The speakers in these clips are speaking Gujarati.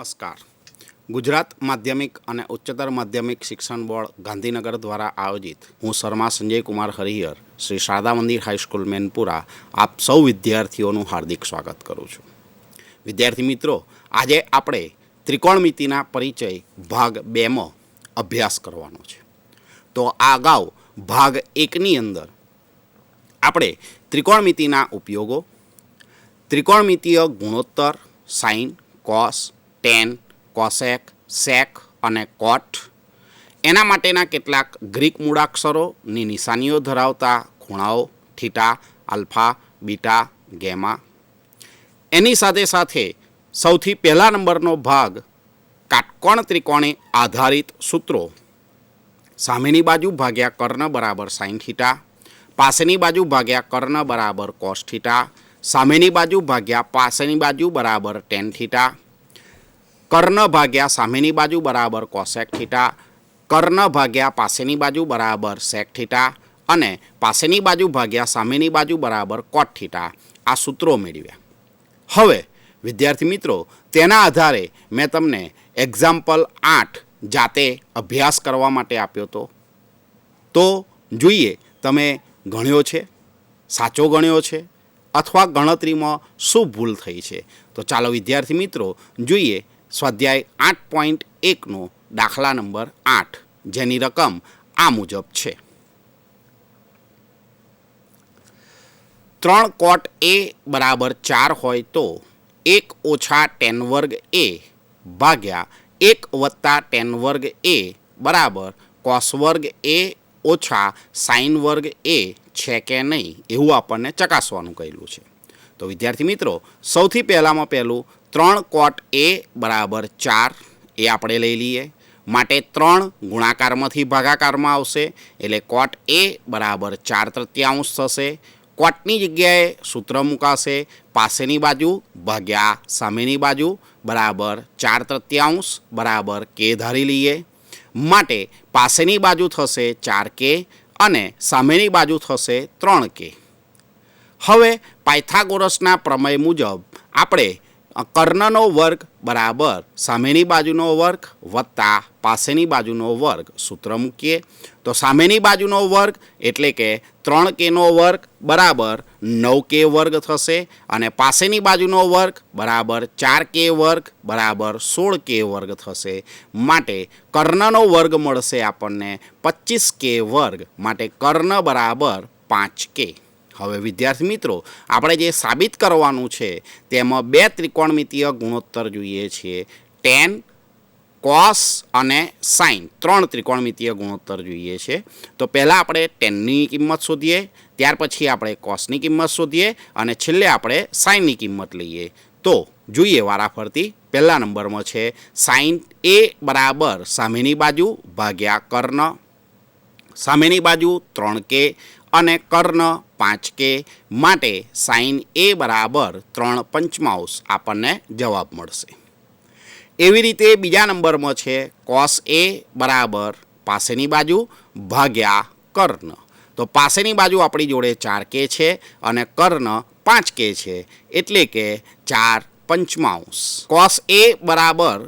નમસ્કાર. ગુજરાત માધ્યમિક અને ઉચ્ચતર માધ્યમિક શિક્ષણ બોર્ડ ગાંધીનગર દ્વારા આયોજિત હું શર્મા સંજય કુમાર હરિહર શ્રી શારદા મંદિર હાઈસ્કૂલ મેનપુરા આપ સૌ વિદ્યાર્થીઓનું હાર્દિક સ્વાગત કરું છું. વિદ્યાર્થી મિત્રો, આજે આપણે ત્રિકોણમિતિના પરિચય ભાગ 2માં અભ્યાસ કરવાનો છે. તો આ અગાઉ ભાગ 1ની અંદર આપણે ત્રિકોણમિતિના ઉપયોગો, ત્રિકોણમિતિય ગુણોત્તર, સાઇન, કોસ, ટેન, કોસેક, સેક અને કોટ, એના માટેના કેટલાક ગ્રીક મૂળાક્ષરોની નિશાનીઓ ધરાવતા ખૂણાઓ થીટા, આલ્ફા, બીટા, ગેમા, એની સાથે સાથે સૌથી પહેલા નંબરનો ભાગ કાટકોણ ત્રિકોણે આધારિત સૂત્રો, સામેની બાજુ ભાગ્યા કર્ણ બરાબર સાઇન થીટા, પાસેની બાજુ ભાગ્યા કર્ણ બરાબર કોસ થીટા, સામેની બાજુ ભાગ્યા પાસેની બાજુ બરાબર ટેન થીટા, કર્ણ ભાગ્યા સામેની બાજુ બરાબર કોસેક થીટા, કર્ણ ભાગ્યા પાસેની બાજુ બરાબર સેક થીટા અને પાસેની બાજુ ભાગ્યા સામેની બાજુ બરાબર કોટ થીટા, આ સૂત્રો મેળવ્યા. હવે વિદ્યાર્થી મિત્રો, તેના આધારે મેં તમને એક્ઝામ્પલ 8 જાતે અભ્યાસ કરવા માટે આપ્યો હતો. તો જોઈએ તમે ગણ્યો છે, સાચો ગણ્યો છે અથવા ગણતરીમાં શું ભૂલ થઈ છે. તો ચાલો વિદ્યાર્થી મિત્રો જોઈએ સ્વાધ્યાય 8.1નો દાખલા નંબર 8, જેની રકમ આ મુજબ છે. 3 કોટ એ બરાબર 4 હોય તો 1 ઓછા ટેન વર્ગ એ ભાગ્યા 1 વત્તા ટેન વર્ગ એ બરાબર કોસ વર્ગ એ ઓછા સાઇન વર્ગ એ છે કે નહીં, એવું આપણને ચકાસવાનું કહેલું છે. તો વિદ્યાર્થી મિત્રો, સૌથી પહેલામાં પહેલું 3 કોટ એ બરાબર 4 એ આપણે લઈ લઈએ. માટે 3 ગુણાકારમાંથી ભાગાકારમાં આવશે, એટલે કોટ એ બરાબર 4/3 થશે. કોટની જગ્યાએ સૂત્ર મુકાશે, પાસેની બાજુ ભાગ્યા સામેની બાજુ બરાબર 4/3 બરાબર કે ધારી લઈએ. માટે પાસેની બાજુ થશે 4k અને સામેની બાજુ થશે 3k. હવે પાયથાગોરસના પ્રમેય મુજબ આપણે કર્ણનો વર્ગ બરાબર સામેની બાજુનો વર્ગ વત્તા પાસેની બાજુનો વર્ગ સૂત્ર મૂકીએ. તો સામેની બાજુનો વર્ગ એટલે કે 3kનો વર્ગ બરાબર 9k વર્ગ થશે અને પાસેની બાજુનો વર્ગ બરાબર 4k વર્ગ બરાબર 16k વર્ગ થશે. માટે કર્ણનો વર્ગ મળશે આપણને 25k વર્ગ. માટે કર્ણ બરાબર 5k. હવે વિદ્યાર્થી મિત્રો, આપણે જે સાબિત કરવાનું છે તેમાં 2 ત્રિકોણમિતિય ગુણોત્તર જોઈએ છીએ. ટેન, કોસ અને સાઇન, 3 ત્રિકોણમિતિય ગુણોત્તર જોઈએ છે. તો પહેલાં આપણે ટેનની કિંમત શોધીએ, ત્યાર પછી આપણે કોસની કિંમત શોધીએ અને છેલ્લે આપણે સાઇનની કિંમત લઈએ. તો જોઈએ વારાફરતી. પહેલા નંબરમાં છે સાઇન એ બરાબર સામેની બાજુ ભાગ્યા કર્ણ, સામેની બાજુ 3k અને કર્ણ 5k. માટે સાઇન એ બરાબર 3/5 આપણને જવાબ મળશે. એવી રીતે બીજા નંબરમાં છે કોસ એ બરાબર પાસેની બાજુ ભાગ્યા કર્ણ. તો પાસેની બાજુ આપણી જોડે 4k છે અને કર્ણ 5k છે, એટલે કે 4/5. કોસ એ બરાબર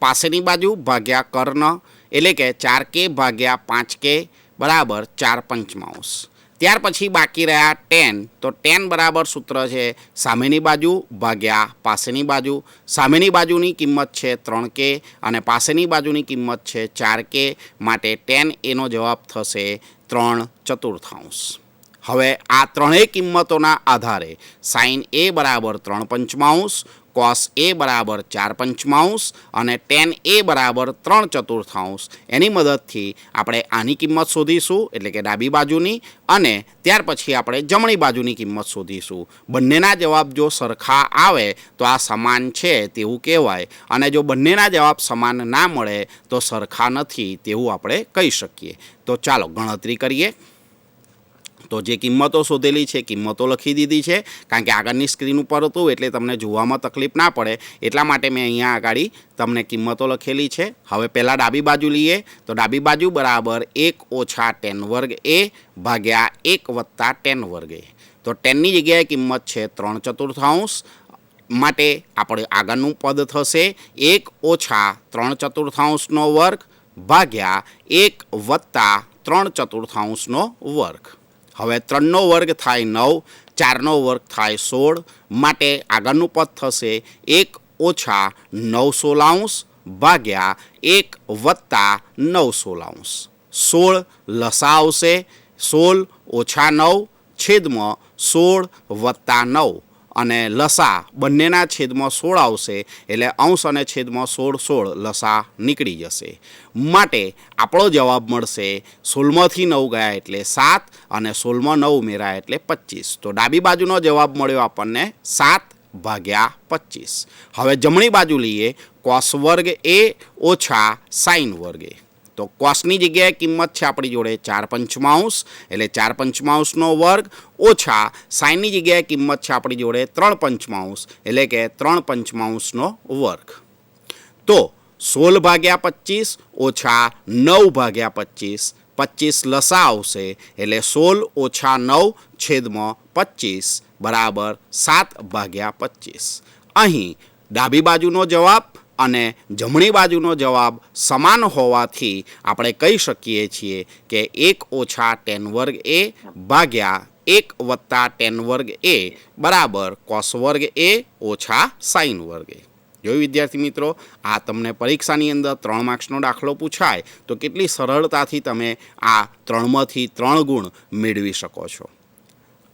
પાસેની બાજુ ભાગ્યા કર્ણ એટલે કે 4k ભાગ્યા 5k બરાબર 4/5. ત્યાર પછી બાકી રહ્યા ટેન. તો ટેન બરાબર સૂત્ર છે સામેની બાજુ ભાગ્યા પાસેની બાજુ. સામેની બાજુની કિંમત છે 3k અને પાસેની બાજુની કિંમત છે 4k. માટે ટેન એનો જવાબ થશે 3/4. હવે આ ત્રણેય કિંમતોના આધારે સાઇન એ બરાબર 3/5, કોસ એ બરાબર 4/5 અને ટેન એ બરાબર 3/4. એની મદદથી આપણે આની કિંમત શોધીશું, એટલે કે ડાબી બાજુની, અને ત્યાર પછી આપણે જમણી બાજુની કિંમત શોધીશું. બંનેના જવાબ જો સરખા આવે તો આ સમાન છે તેવું કહેવાય, અને જો બંનેના જવાબ સમાન ના મળે તો સરખા નથી તેવું આપણે કહી શકીએ. તો ચાલો ગણતરી કરીએ. તો જે કિંમતો શોધેલી છે કિંમતો લખી દીધી છે, કારણ કે આગળની સ્ક્રીન ઉપર હતું એટલે તમને જોવામાં તકલીફ ના પડે એટલા માટે મેં અહીંયા આગળ તમને કિંમતો લખેલી છે. હવે પહેલાં ડાબી બાજુ લઈએ. તો ડાબી બાજુ બરાબર 1 ઓછા ટેન વર્ગ એ ભાગ્યા 1 વત્તા ટેન વર્ગ એ. તો ટેનની જગ્યાએ કિંમત છે 3/4, માટે આપણે આગળનું પદ થશે 1 ઓછા 3/4નો વર્ગ ભાગ્યા 1 વત્તા 3/4નો વર્ગ. હવે 3નો વર્ગ થાય 9, 4નો વર્ગ થાય 16, માટે આગળનું પદ થશે 1 ઓછા 9/16 ભાગ્યા 1 વત્તા 9/16. 16 લસા આવશે. 16 ઓછા 9 છેદમાં 16 વત્તા 9 અને લસા બંનેના છેદમાં 16 આવશે એટલે અંશ અને છેદમાં 16 લસા નીકળી જશે. માટે આપણો જવાબ મળશે 16માંથી 9 ગયા એટલે 7 અને 16માં 9 ઉમેરાય એટલે 25. તો ડાબી બાજુનો જવાબ મળ્યો આપણને 7/25. હવે જમણી બાજુ લઈએ કોસ વર્ગ એ ઓછા સાઇન વર્ગ એ. તો કોસની જગ્યાએ કિંમત છે આપણી જોડે 4/5 એટલે 4/5નો વર્ગ ઓછા સાઇનની જગ્યાએ કિંમત છે આપણી જોડે 3/5 એટલે કે 3/5નો વર્ગ. તો 16/25 ઓછા 9/25, 25 લસા આવશે એટલે 16 ઓછા 9 છેદમાં 25 બરાબર 7/25. અહીં ડાબી બાજુનો જવાબ અને જમણી બાજુનો જવાબ સમાન હોવાથી આપણે કહી શકીએ છીએ કે 1 ઓછા tan વર્ગ એ ભાગ્યા 1 વત્તા tan વર્ગ એ બરાબર cos વર્ગ એ ઓછા sin વર્ગ એ. જોયું વિદ્યાર્થી મિત્રો, આ તમને પરીક્ષાની અંદર 3 માર્ક્સનો દાખલો પૂછાય તો કેટલી સરળતાથી તમે આ 3માંથી 3 ગુણ મેળવી શકો છો.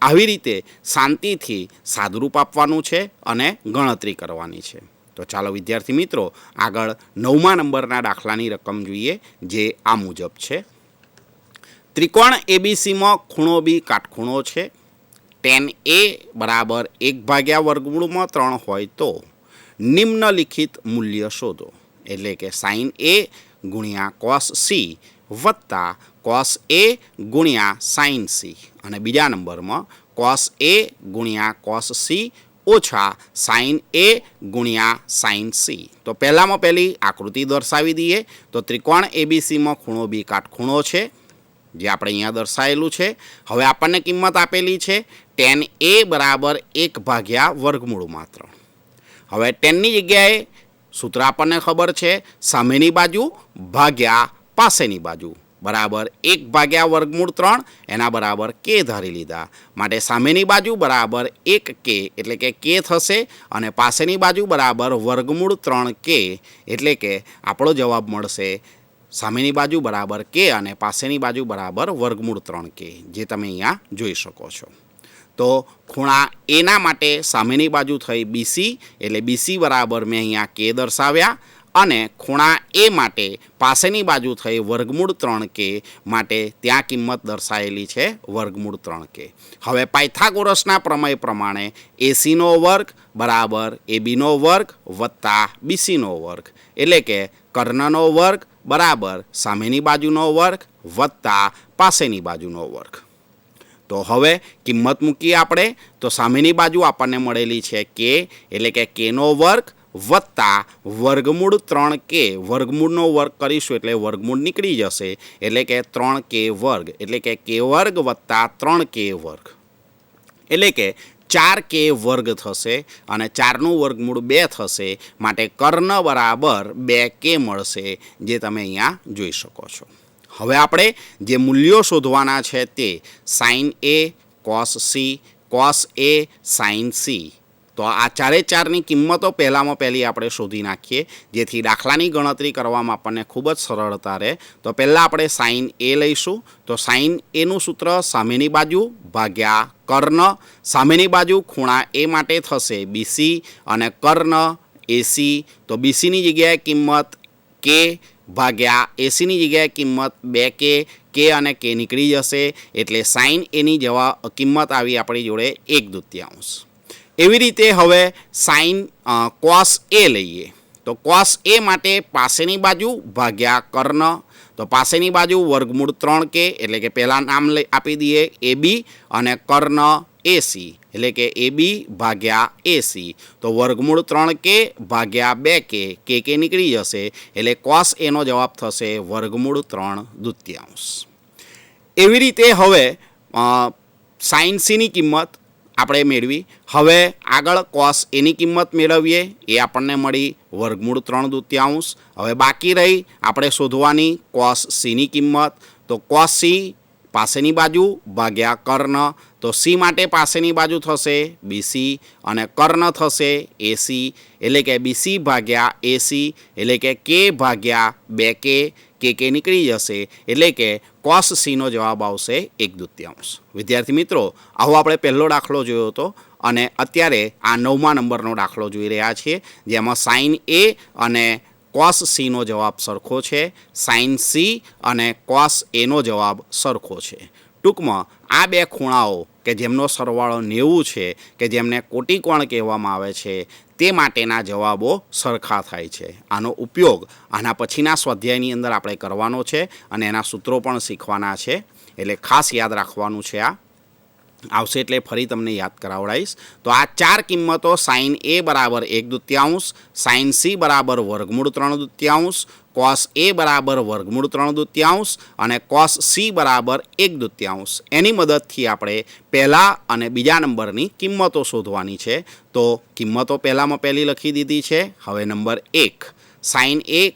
આવી રીતે શાંતિથી સાદુરૂપ આપવાનું છે અને ગણતરી કરવાની છે. તો ચાલો વિદ્યાર્થી મિત્રો આગળ 9મા નંબરના દાખલાની રકમ જોઈએ, જે આ મુજબ છે. ત્રિકોણ એબીસીમાં ખૂણો બી કાટખૂણો છે. tan A બરાબર 1/3 હોય તો નિમ્નલિખિત મૂલ્ય શોધો. એટલે કે sin A ગુણ્યા cos C વત્તા cos A ગુણ્યા sin C, અને બીજા નંબરમાં cos A ગુણ્યા cos C ઓછા sin A ગુણ્યા sin C. તો પહેલામાં પહેલી આકૃતિ દર્શાવી દઈએ. તો ત્રિકોણ એબીસીમાં ખૂણો બી કાટખૂણો છે, જે આપણે અહીંયા દર્શાવેલું છે. હવે આપણને કિંમત આપેલી છે tan A બરાબર 1/3. હવે ટેનની જગ્યાએ સૂત્ર આપણને ખબર છે, સામેની બાજુ ભાગ્યા પાસેની બાજુ બરાબર 1/3 એના બરાબર k ધારી લીધા. માટે સામેની બાજુ બરાબર 1k એટલે કે k થશે, અને પાસેની બાજુ બરાબર 3k એટલે કે આપણો જવાબ મળશે સામેની બાજુ બરાબર k અને પાસેની બાજુ બરાબર 3k, જે તમે અહીંયા જોઈ શકો છો. તો ખૂણા એના માટે સામેની બાજુ થઈ BC એટલે BC બરાબર મેં અહીંયા k દર્શાવ્યા, અને ખૂણા એ માટે પાસેની બાજુ થઈ 3k માટે ત્યાં કિંમત દર્શાવેલી છે 3k. હવે પાયથાગોરસના પ્રમેય પ્રમાણે ACનો વર્ગ બરાબર ABનો વર્ગ વત્તા BCનો વર્ગ એટલે કે કર્ણનો વર્ગ બરાબર સામેની બાજુનો વર્ગ વત્તા પાસેની બાજુનો વર્ગ. તો હવે કિંમત મૂકીએ આપણે. તો સામેની બાજુ આપણને મળેલી છે k એટલે કે kનો વર્ગ વત્તા 3k, વર્ગમૂળનો વર્ગ કરીશું એટલે વર્ગમૂળ નીકળી જશે એટલે કે 3k વર્ગ એટલે કે k વર્ગ વત્તા 3k વર્ગ એટલે કે 4k વર્ગ થશે, અને 4નું વર્ગમૂળ 2 થશે. માટે કર્ણ બરાબર 2k મળશે, જે તમે અહીંયા જોઈ શકો છો. હવે આપણે જે મૂલ્યો શોધવાના છે તે sin A, cos C, cos A, sin C. તો આ ચારે ચારની કિંમતો પહેલામાં પહેલી આપણે શોધી નાખીએ, જેથી દાખલાની ગણતરી કરવામાં આપણને ખૂબ જ સરળતા રહે. તો પહેલાં આપણે sin A લઈશું. તો sin Aનું સૂત્ર સામેની બાજુ ભાગ્યા કર્ણ. સામેની બાજુ ખૂણા A માટે થશે BC અને કર્ણ AC. તો BCની જગ્યાએ કિંમત k ભાગ્યા ACની જગ્યાએ કિંમત 2k, k અને k નીકળી જશે એટલે sin Aની કિંમત આવી આપણી જોડે 1/2. એવી રીતે હવે sin cos A લઈએ. તો cos A માટે પાસેની બાજુ ભાગ્યા કર્ણ. તો પાસેની બાજુ 3k એટલે કે પહેલાં નામ આપી દઈએ AB અને કર્ણ AC એટલે કે AB ભાગ્યા AC. તો 3k ભાગ્યા 2k, k નીકળી જશે એટલે cos Aનો જવાબ થશે 3/2. એવી રીતે હવે sin Cની કિંમત આપણે મેળવી. હવે આગળ કોસ એની કિંમત મેળવીએ. એ આપણને મળી વર્ગમૂળ 3/2. હવે બાકી રહી આપણે શોધવાની કોસ સીની કિંમત. તો કોસ સી પાસેની બાજુ ભાગ્યા કર્ણ. તો સી માટે પાસેની બાજુ થશે બીસી અને કર્ણ થશે એસી, એટલે કે બીસી ભાગ્યા એસી એટલે કે ભાગ્યા 2 કે નીકળી જશે, એટલે કે કોસ સીનો જવાબ આવશે 1/2. વિદ્યાર્થી મિત્રો, આવો આપણે પહેલો દાખલો જોયો હતો અને અત્યારે આ 9મા નંબરનો દાખલો જોઈ રહ્યા છીએ, જેમાં સાઇન એ અને કોસ સીનો જવાબ સરખો છે, સાઇન સી અને કોસ એનો જવાબ સરખો છે. ટૂંકમાં આ બે ખૂણાઓ કે જેમનો સરવાળો 90 છે, કે જેમને કોટિકોણ કહેવામાં આવે છે, તે માટેના જવાબો સરખા થાય છે. આનો ઉપયોગ આના પછીના સ્વાધ્યાયની અંદર આપણે કરવાનો છે અને એના સૂત્રો પણ શીખવાના છે, એટલે ખાસ યાદ રાખવાનું છે. આ આવશે એટલે ફરી તમને યાદ કરાવડાવીશ. તો આ 4 કિંમતો સાઇન એ બરાબર 1/2, સાઇન સી બરાબર વર્ગમૂળ 3/2, કોસ એ બરાબર વર્ગમૂળ 3/2 અને કોસ સી બરાબર 1/2. એની મદદથી આપણે પહેલા અને બીજા નંબરની કિંમતો શોધવાની છે. તો કિંમતો પહેલામાં પહેલી લખી દીધી છે. હવે નંબર 1 સાઇન એ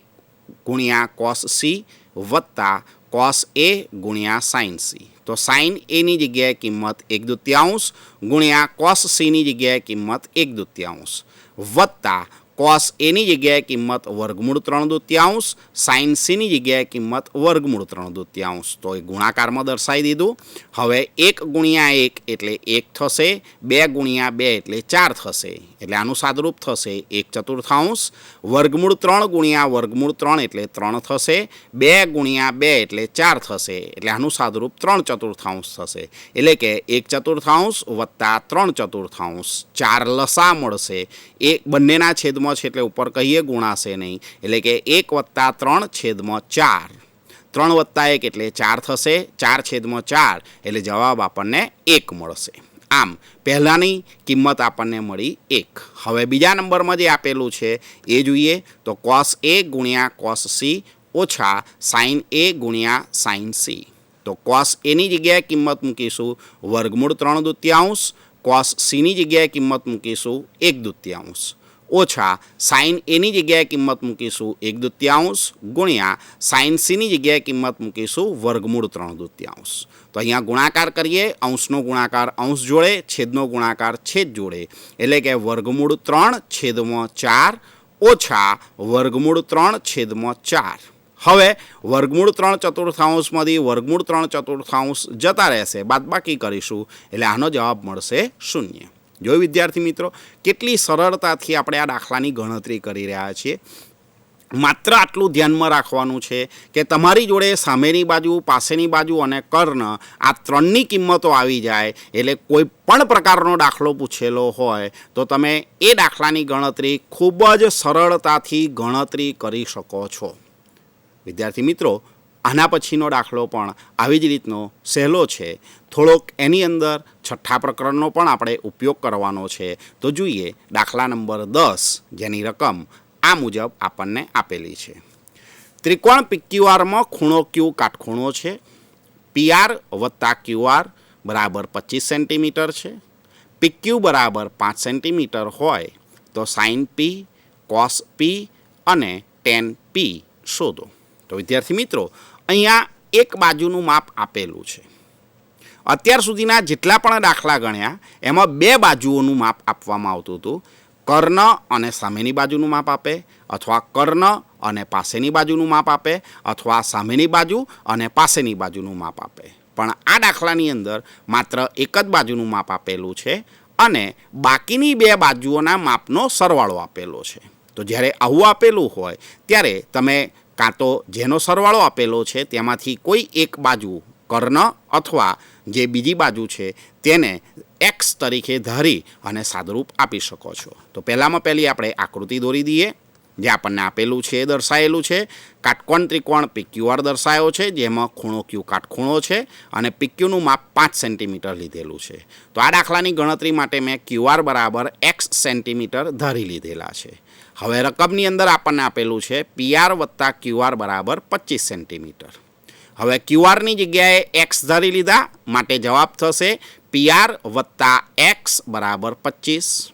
ગુણ્યા કોસ સી વત્તા કોસ એ ગુણ્યા સાઇન સી. તો સાઇન એની જગ્યાએ કિંમત 1/2 ગુણ્યા કોસ સીની જગ્યાએ કિંમત 1/2 વત્તા કોસ એની જગ્યાએ કિંમત વર્ગમૂળ 3/2, સાઇન સીની જગ્યાએ કિંમત વર્ગમૂળ 3/2. તો એ ગુણાકારમાં દર્શાવી દીધું. હવે 1 ગુણ્યા 1 એટલે 1 થશે, 2 ગુણ્યા 2 એટલે 4 થશે, એટલે આનું સાદરૂપ થશે 1/4. વર્ગમૂળ 3 ગુણ્યા વર્ગમૂળ 3 એટલે 3 થશે, 2 ગુણ્યા 2 એટલે 4 થશે, એટલે આનું સાદરૂપ 3/4 થશે, એટલે કે 1/4 વત્તા 3/4, 4 લસા મળશે. એ બંનેના છેદમાં છે એટલે ઉપર કહીએ ગુણાશે નહીં, એટલે કે 1 + 3/4, 3 + 1 એટલે 4 થશે, 4/4 એટલે જવાબ આપણને 1 મળશે. આમ પહેલાંની કિંમત આપણને મળી 1. હવે બીજા નંબરમાં જે આપેલું છે એ જોઈએ. તો કોસ એ ગુણ્યા કોસ સી ઓછા સાઇન એ ગુણ્યા સાઇન સી. તો કોસ એની જગ્યાએ કિંમત મૂકીશું વર્ગમૂળ 3/2, કોસ સીની જગ્યાએ કિંમત મૂકીશું 1/2 ઓછા સાઇન એની જગ્યાએ કિંમત મૂકીશું 1/2 ગુણ્યા સાઇન સીની જગ્યાએ કિંમત મૂકીશું વર્ગમૂળ 3/2. તો અહીંયા ગુણાકાર કરીએ. અંશનો ગુણાકાર અંશ જોડે, છેદનો ગુણાકાર છેદ જોડે, એટલે કે વર્ગમૂળ 3/4 ઓછા વર્ગમૂળ 3/4. હવે વર્ગમૂળ 3/4માંથી વર્ગમૂળ 3/4 જતા રહેશે, બાદબાકી કરીશું, એટલે આનો જવાબ મળશે 0. જો વિદ્યાર્થી મિત્રો, કેટલી સરળતાથી આપણે આ દાખલાની ગણતરી કરી રહ્યા છીએ. માત્ર આટલું ધ્યાનમાં રાખવાનું છે કે તમારી જોડે સામેની બાજુ, પાસેની બાજુ અને કર્ણ આ 3ની કિંમતો આવી જાય એટલે કોઈ પણ પ્રકારનો દાખલો પૂછેલો હોય તો તમે એ દાખલાની ગણતરી ખૂબ જ સરળતાથી ગણતરી કરી શકો છો. વિદ્યાર્થી મિત્રો, આના પછીનો દાખલો પણ આવી જ રીતનો સહેલો છે. થોડોક એની અંદર છઠ્ઠા પ્રકરણનો પણ આપણે ઉપયોગ કરવાનો છે. તો જોઈએ દાખલા નંબર 10, જેની રકમ આ મુજબ આપણને આપેલી છે. ત્રિકોણ PQRમાં ખૂણો Q કાટખૂણો છે. PR વત્તા QR બરાબર 25 સેન્ટીમીટર છે. PQ બરાબર 5 સેન્ટીમીટર હોય તો સાઇન P, કોસ P અને ટેન P શોધો. તો વિદ્યાર્થી મિત્રો, અહીંયા એક બાજુનું માપ આપેલું છે. અત્યાર સુધીના જેટલા પણ દાખલા ગણ્યા એમાં 2 બાજુઓનું માપ આપવામાં આવતું હતું. કર્ણ અને સામેની બાજુનું માપ આપે, અથવા કર્ણ અને પાસેની બાજુનું માપ આપે, અથવા સામેની બાજુ અને પાસેની બાજુનું માપ આપે. પણ આ દાખલાની અંદર માત્ર એક જ બાજુનું માપ આપેલું છે અને બાકીની 2 બાજુઓના માપનો સરવાળો આપેલો છે. તો જ્યારે આવું આપેલું હોય ત્યારે તમે કાં તો જેનો સરવાળો આપેલો છે તેમાંથી કોઈ એક બાજુ કર્ણ અથવા જે બીજી બાજુ છે તેને x તરીકે ધારી અને સાદરૂપ આપી શકો છો. તો પહેલામાં પહેલી આપણે આકૃતિ દોરી દઈએ. જે આપણને આપેલું છે એ દર્શાવેલું છે. કાટકોણ ત્રિકોણ PQR દર્શાવ્યો છે, જેમાં ખૂણો Q કાટખૂણો છે અને PQનું માપ 5 સેન્ટીમીટર લીધેલું છે. તો આ દાખલાની ગણતરી માટે મેં QR બરાબર x સેન્ટીમીટર ધારી લીધેલા છે. હવે રકમની અંદર આપણને આપેલું છે PR વત્તા QR બરાબર 25 સેન્ટીમીટર. હવે ક્યુઆરની જગ્યાએ એક્સ ધારી લીધા માટે જવાબ થશે PR વત્તા એક્સ બરાબર 25.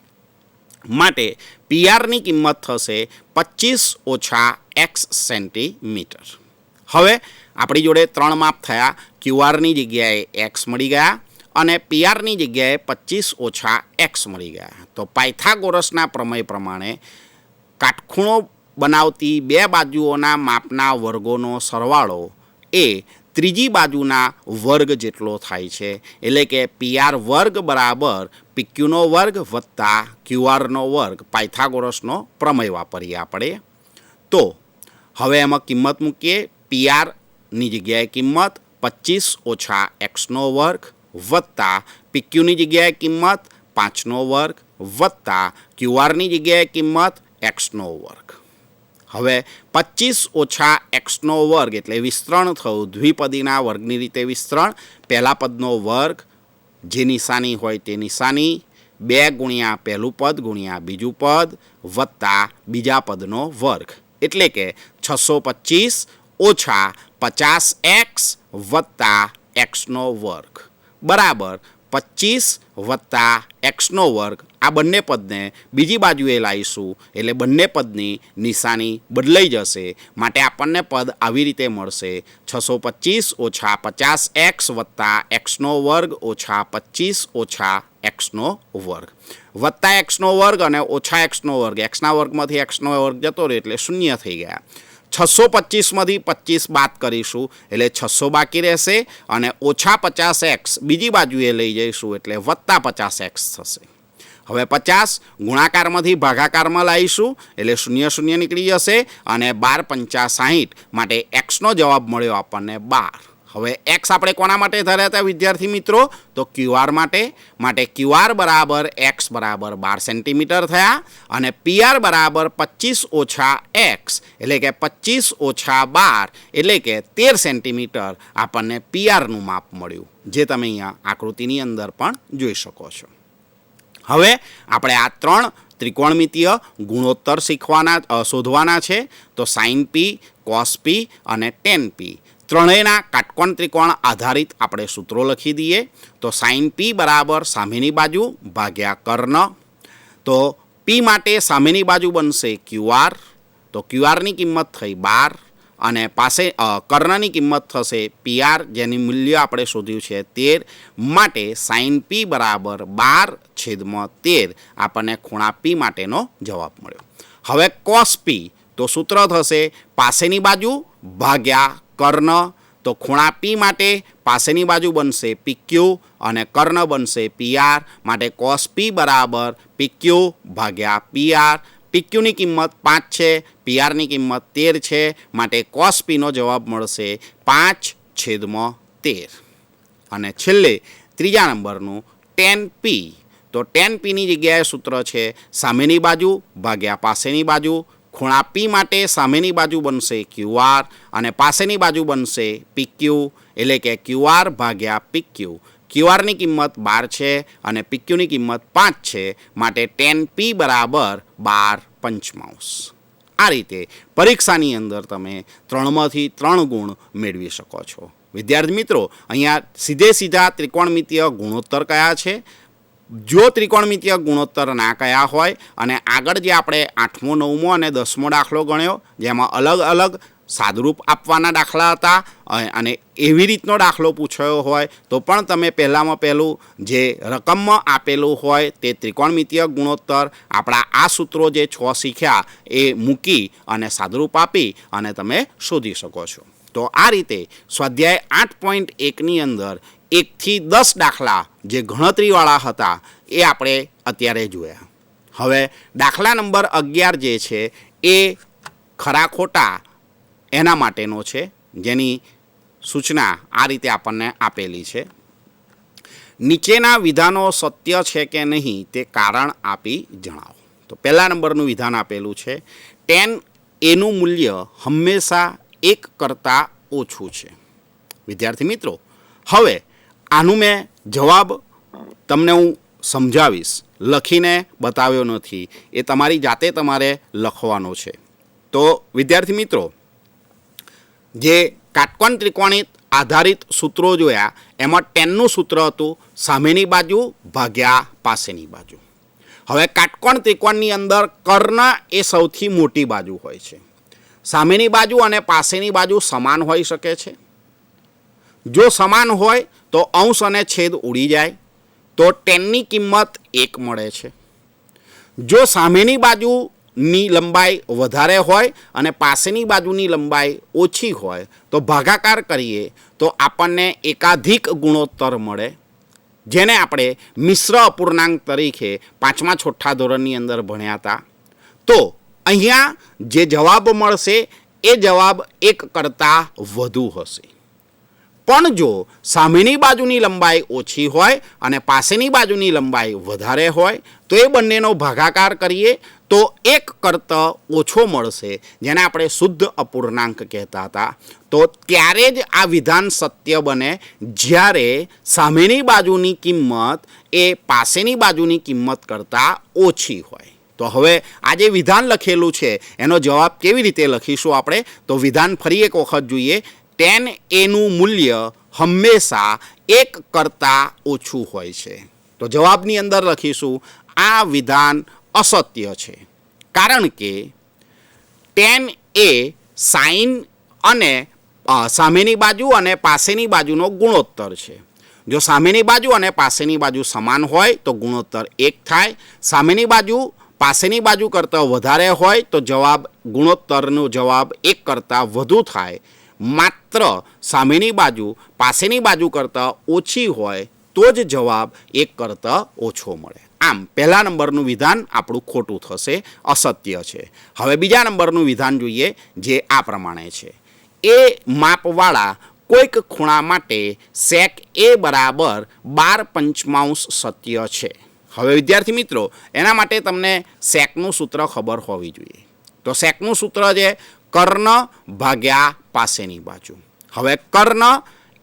માટે PRની કિંમત થશે 25 ઓછા એક્સ સેન્ટીમીટર. હવે આપણી જોડે 3 માપ થયા. ક્યુઆરની જગ્યાએ એક્સ મળી ગયા અને PRની જગ્યાએ 25 ઓછા એક્સ મળી ગયા. તો પાયથાગોરસના પ્રમેય પ્રમાણે કાટખૂણો બનાવતી બે બાજુઓના માપના વર્ગોનો સરવાળો એ ત્રીજી બાજુના વર્ગ જેટલો થાય છે. એટલે કે PR વર્ગ બરાબર PQનો વર્ગ વત્તા QR નો વર્ગ. પાયથાગોરસનો પ્રમેય વાપરીએ આપણે. તો હવે એમાં કિંમત મૂકીએ. PRની જગ્યાએ કિંમત 25 ઓછા એક્સનો વર્ગ વત્તા PQની જગ્યાએ કિંમત 5નો વર્ગ વત્તા QRની જગ્યાએ કિંમત એક્સનો વર્ગ. હવે 25 ઓછા એક્સનો વર્ગ એટલે વિસ્તરણ થયું દ્વિપદીના વર્ગની રીતે વિસ્તરણ. પહેલા પદનો વર્ગ, જે નિશાની હોય તે નિશાની, 2 ગુણ્યા પહેલું પદ ગુણ્યા બીજું પદ વત્તા બીજા પદનો વર્ગ. એટલે કે 625 ઓછા 50x વત્તા એક્સનો વર્ગ બરાબર 25 વત્તા એક્સનો વર્ગ. આ બંને પદને બીજી બાજુએ લાવીશું એટલે બંને પદની નિશાની બદલાઈ જશે. માટે આપણને પદ આવી રીતે મળશે 625 ઓછા 50x વત્તા એક્સનો વર્ગ ઓછા 25 ઓછા એક્સનો વર્ગ વત્તા એક્સનો વર્ગ અને ઓછા એક્સનો વર્ગ. એક્સના વર્ગમાંથી એક્સનો વર્ગ જતો રહ્યો એટલે 0 થઈ ગયા. 625માંથી 25 બાદ કરીશું એટલે 600 બાકી રહેશે અને ઓછા 50x બીજી બાજુએ લઈ જઈશું એટલે વત્તા 50x થશે. હવે 50 ગુણાકારમાંથી ભાગાકારમાં લાવીશું એટલે 0 0 નીકળી જશે અને 12 × 5 = 60 માટે એક્સનો જવાબ મળ્યો આપણને 12. હવે એક્સ આપણે કોના માટે ધર્યા હતા વિદ્યાર્થી મિત્રો? તો QR માટે. માટે QR બરાબર એક્સ બરાબર 12 સેન્ટીમીટર થયા અને PR બરાબર 25 ઓછા એક્સ એટલે કે 25 ઓછા 12 એટલે કે 13 સેન્ટીમીટર આપણને PRનું માપ મળ્યું, જે તમે અહીંયા આકૃતિની અંદર પણ જોઈ શકો છો. હવે આપણે આ 3 ત્રિકોણમિતીય ગુણોત્તર શોધવાના છે. તો sin P, cos P અને tan P ત્રણેયના કાટકોણ ત્રિકોણ આધારિત આપણે સૂત્રો લખી દઈએ. તો sin P બરાબર સામેની બાજુ ભાગ્યા કર્ણ. તો P માટે સામેની બાજુ બનશે QR. તો QRની કિંમત થઈ 12 અને પાસે કર્ણની કિંમત થશે PR, જેની મૂલ્ય આપણે શોધ્યું છે 13. માટે sin P બરાબર 12/13 આપણને ખૂણા P માટેનો જવાબ મળ્યો. હવે cos P તો સૂત્ર થશે પાસેની બાજુ ભાગ્યા કર્ણ. તો ખૂણા P માટે પાસેની બાજુ બનશે PQ અને કર્ણ બનશે PR. માટે cos P બરાબર PQ ભાગ્યા PR. PQની કિંમત 5 છે, PRની કિંમત 13 છે. માટે cos Pનો જવાબ મળશે 5/13. અને છેલ્લે ત્રીજા નંબરનું tan P. તો tan Pની જગ્યાએ સૂત્ર છે સામેની બાજુ ભાગ્યા પાસેની બાજુ. ખૂણા P માટે સામેની બાજુ બનશે QR અને પાસેની બાજુ બનશે PQ એટલે કે QR ભાગ્યા PQ. QRની કિંમત 12 છે અને PQની કિંમત 5 છે. માટે tan P બરાબર 12/5. આ રીતે પરીક્ષાની અંદર તમે 3માંથી 3 ગુણ મેળવી શકો છો. વિદ્યાર્થી મિત્રો, અહીંયા સીધા ત્રિકોણમિતીય ગુણોત્તર કયા છે. જો ત્રિકોણમિતીય ગુણોત્તર ના કયા હોય અને આગળ જે આપણે 8મો 9મો અને 10મો દાખલો ગણ્યો જેમાં અલગ અલગ સાદરૂપ આપવાના દાખલા હતા અને એવી રીતનો દાખલો પૂછાયો હોય તો પણ તમે પહેલામાં પહેલું જે રકમમાં આપેલું હોય તે ત્રિકોણમિતીય ગુણોત્તર આપણા આ સૂત્રો જે 6 શીખ્યા એ મૂકી અને સાદરૂપ આપી અને તમે શોધી શકો છો. તો આ રીતે સ્વાધ્યાય 8.1ની અંદર 1 થી 10 દાખલા જે ગણતરીવાળા હતા એ આપણે અત્યારે જોયા. હવે દાખલા નંબર 11 જે છે એ ખરા ખોટા એના માટેનો છે, જેની સૂચના આ રીતે આપણને આપેલી છે. નીચેના વિધાનો સત્ય છે કે નહીં તે કારણ આપી જણાવો. તો પહેલા નંબરનું વિધાન આપેલું છે tan Aનું મૂલ્ય હંમેશા 1 કરતાં ઓછું છે. વિદ્યાર્થી મિત્રો, હવે આનું મેં જવાબ તમને હું સમજાવીશ, લખીને બતાવ્યો નથી, એ તમારી જાતે તમારે લખવાનો છે. તો વિદ્યાર્થી મિત્રો, જે કાટકોણ ત્રિકોણિત આધારિત સૂત્રો જોયા એમાં ટેનનું સૂત્ર હતું સામેની બાજુ ભાગ્યા પાસેની બાજુ. હવે કાટકોણ ત્રિકોણની અંદર કર્ણ એ સૌથી મોટી બાજુ હોય છે. સામેની બાજુ અને પાસેની બાજુ સમાન હોઈ શકે છે. જો સમાન હોય તો અંશ અને છેદ ઉડી જાય તો ટેનની કિંમત 1 મળે છે. જો સામેની બાજુની લંબાઈ વધારે હોય અને પાસેની બાજુની લંબાઈ ઓછી હોય તો ભાગાકાર કરીએ તો આપણને એકાધિક ગુણોત્તર મળે, જેને આપણે મિશ્ર અપૂર્ણાંક તરીકે 5મા છઠ્ઠા ધોરણની અંદર ભણ્યા હતા. તો અહીંયા જે જવાબ મળશે એ જવાબ 1 કરતાં વધુ હશે. પણ જો સામેની બાજુની લંબાઈ ઓછી હોય અને પાસેની બાજુની લંબાઈ વધારે હોય તો એ બંનેનો ભાગાકાર કરીએ તો 1 કરતાં ઓછો મળશે, જેને આપણે શુદ્ધ અપૂર્ણાંક કહેતા હતા. તો ત્યારે જ આ વિધાન સત્ય બને જ્યારે સામેની બાજુની કિંમત એ પાસેની બાજુની કિંમત કરતાં ઓછી હોય. તો હવે આ જે વિધાન લખેલું છે એનો જવાબ કેવી રીતે લખીશું આપણે? તો વિધાન ફરી એક વખત જોઈએ. tan એનું મૂલ્ય હંમેશા 1 કરતાં ઓછું હોય છે. તો જવાબની અંદર લખીશું આ વિધાન અસત્ય છે, કારણ કે tan એ સાઇન અને સામેની બાજુ અને પાસેની બાજુનો ગુણોત્તર છે. જો સામેની બાજુ અને પાસેની બાજુ સમાન હોય તો ગુણોત્તર 1 થાય. સામેની બાજુ પાસેની બાજુ કરતાં વધારે હોય તો ગુણોત્તરનો જવાબ 1 કરતાં વધુ થાય. માત્ર સામેની બાજુ પાસેની બાજુ કરતાં ઓછી હોય તો જ જવાબ 1 કરતાં ઓછો મળે. આમ પહેલા નંબરનું વિધાન આપણું ખોટું થશે, અસત્ય છે. હવે બીજા નંબરનું વિધાન જોઈએ, જે આ પ્રમાણે છે. એ માપવાળા કોઈક ખૂણા માટે sec a બરાબર 12/5 સત્ય છે. હવે વિદ્યાર્થી મિત્રો, એના માટે તમને સેકનું સૂત્ર ખબર હોવી જોઈએ. તો સેકનું સૂત્ર છે કર્ણ ભાગ્યા પાસેની બાજુ. હવે કર્ણ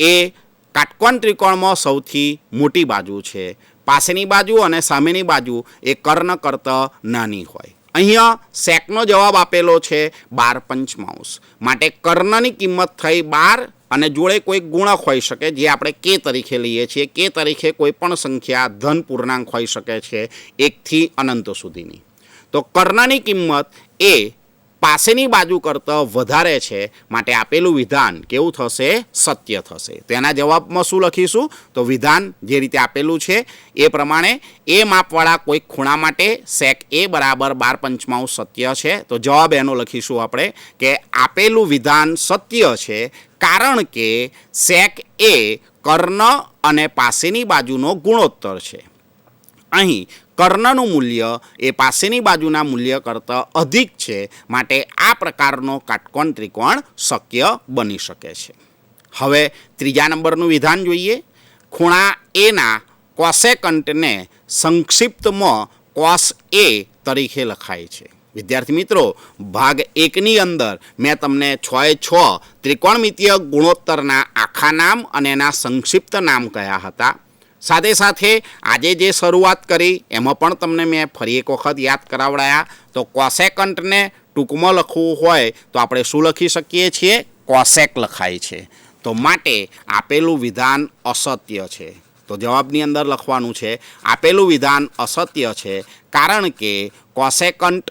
એ કાટકોણ ત્રિકોણમાં સૌથી મોટી બાજુ છે. પાસેની બાજુ અને સામેની બાજુ એ કર્ણ કરતાં નાની હોય. અહીંયા સેકનો જવાબ આપેલો છે 12/5, માટે કર્ણની કિંમત થઈ 12 અને જોડે કોઈ ગુણક હોઈ શકે જે આપણે કે તરીકે લઈએ છીએ. કે તરીકે કોઈ પણ સંખ્યા ધન પૂર્ણાંક હોઈ શકે છે 1 થી અનંત સુધીની. તો કર્ણની કિંમત એ પાસેની બાજુ કરતાં વધારે છે, માટે આપેલું વિધાન કેવું થશે? સત્ય થશે. તેના જવાબમાં શું લખીશું? તો વિધાન જે રીતે આપેલું છે એ પ્રમાણે એ માપવાળા કોઈક ખૂણા માટે sec a બરાબર 12/5 સત્ય છે. તો જવાબ એનો લખીશું આપણે કે આપેલું વિધાન સત્ય છે, કારણ કે sec a કર્ણ અને પાસેની બાજુનો ગુણોત્તર છે. અહીં કર્ણનું મૂલ્ય એ પાસેની બાજુના મૂલ્ય કરતાં અધિક છે, માટે આ પ્રકારનો કાટકોણ ત્રિકોણ શક્ય બની શકે છે. હવે ત્રીજા નંબરનું વિધાન જોઈએ. ખૂણા એના કોસેકન્ટને સંક્ષિપ્તમાં cos a તરીકે લખાય છે. વિદ્યાર્થી મિત્રો, ભાગ 1ની અંદર મેં તમને 6x6 ત્રિકોણમિતીય ગુણોત્તરના આખા નામ અને એના સંક્ષિપ્ત નામ કયા હતા. સાથે સાથે આજે જે શરૂઆત કરી એમાં પણ તમને મેં ફરી એક વખત યાદ કરાવડાયા. તો કોસેકન્ટને ટૂંકમાં લખવું હોય તો આપણે શું લખી શકીએ છીએ? કોસેક લખાય છે. તો માટે આપેલું વિધાન અસત્ય છે. તો જવાબની અંદર લખવાનું છે આપેલું વિધાન અસત્ય છે, કારણ કે કોસેકન્ટના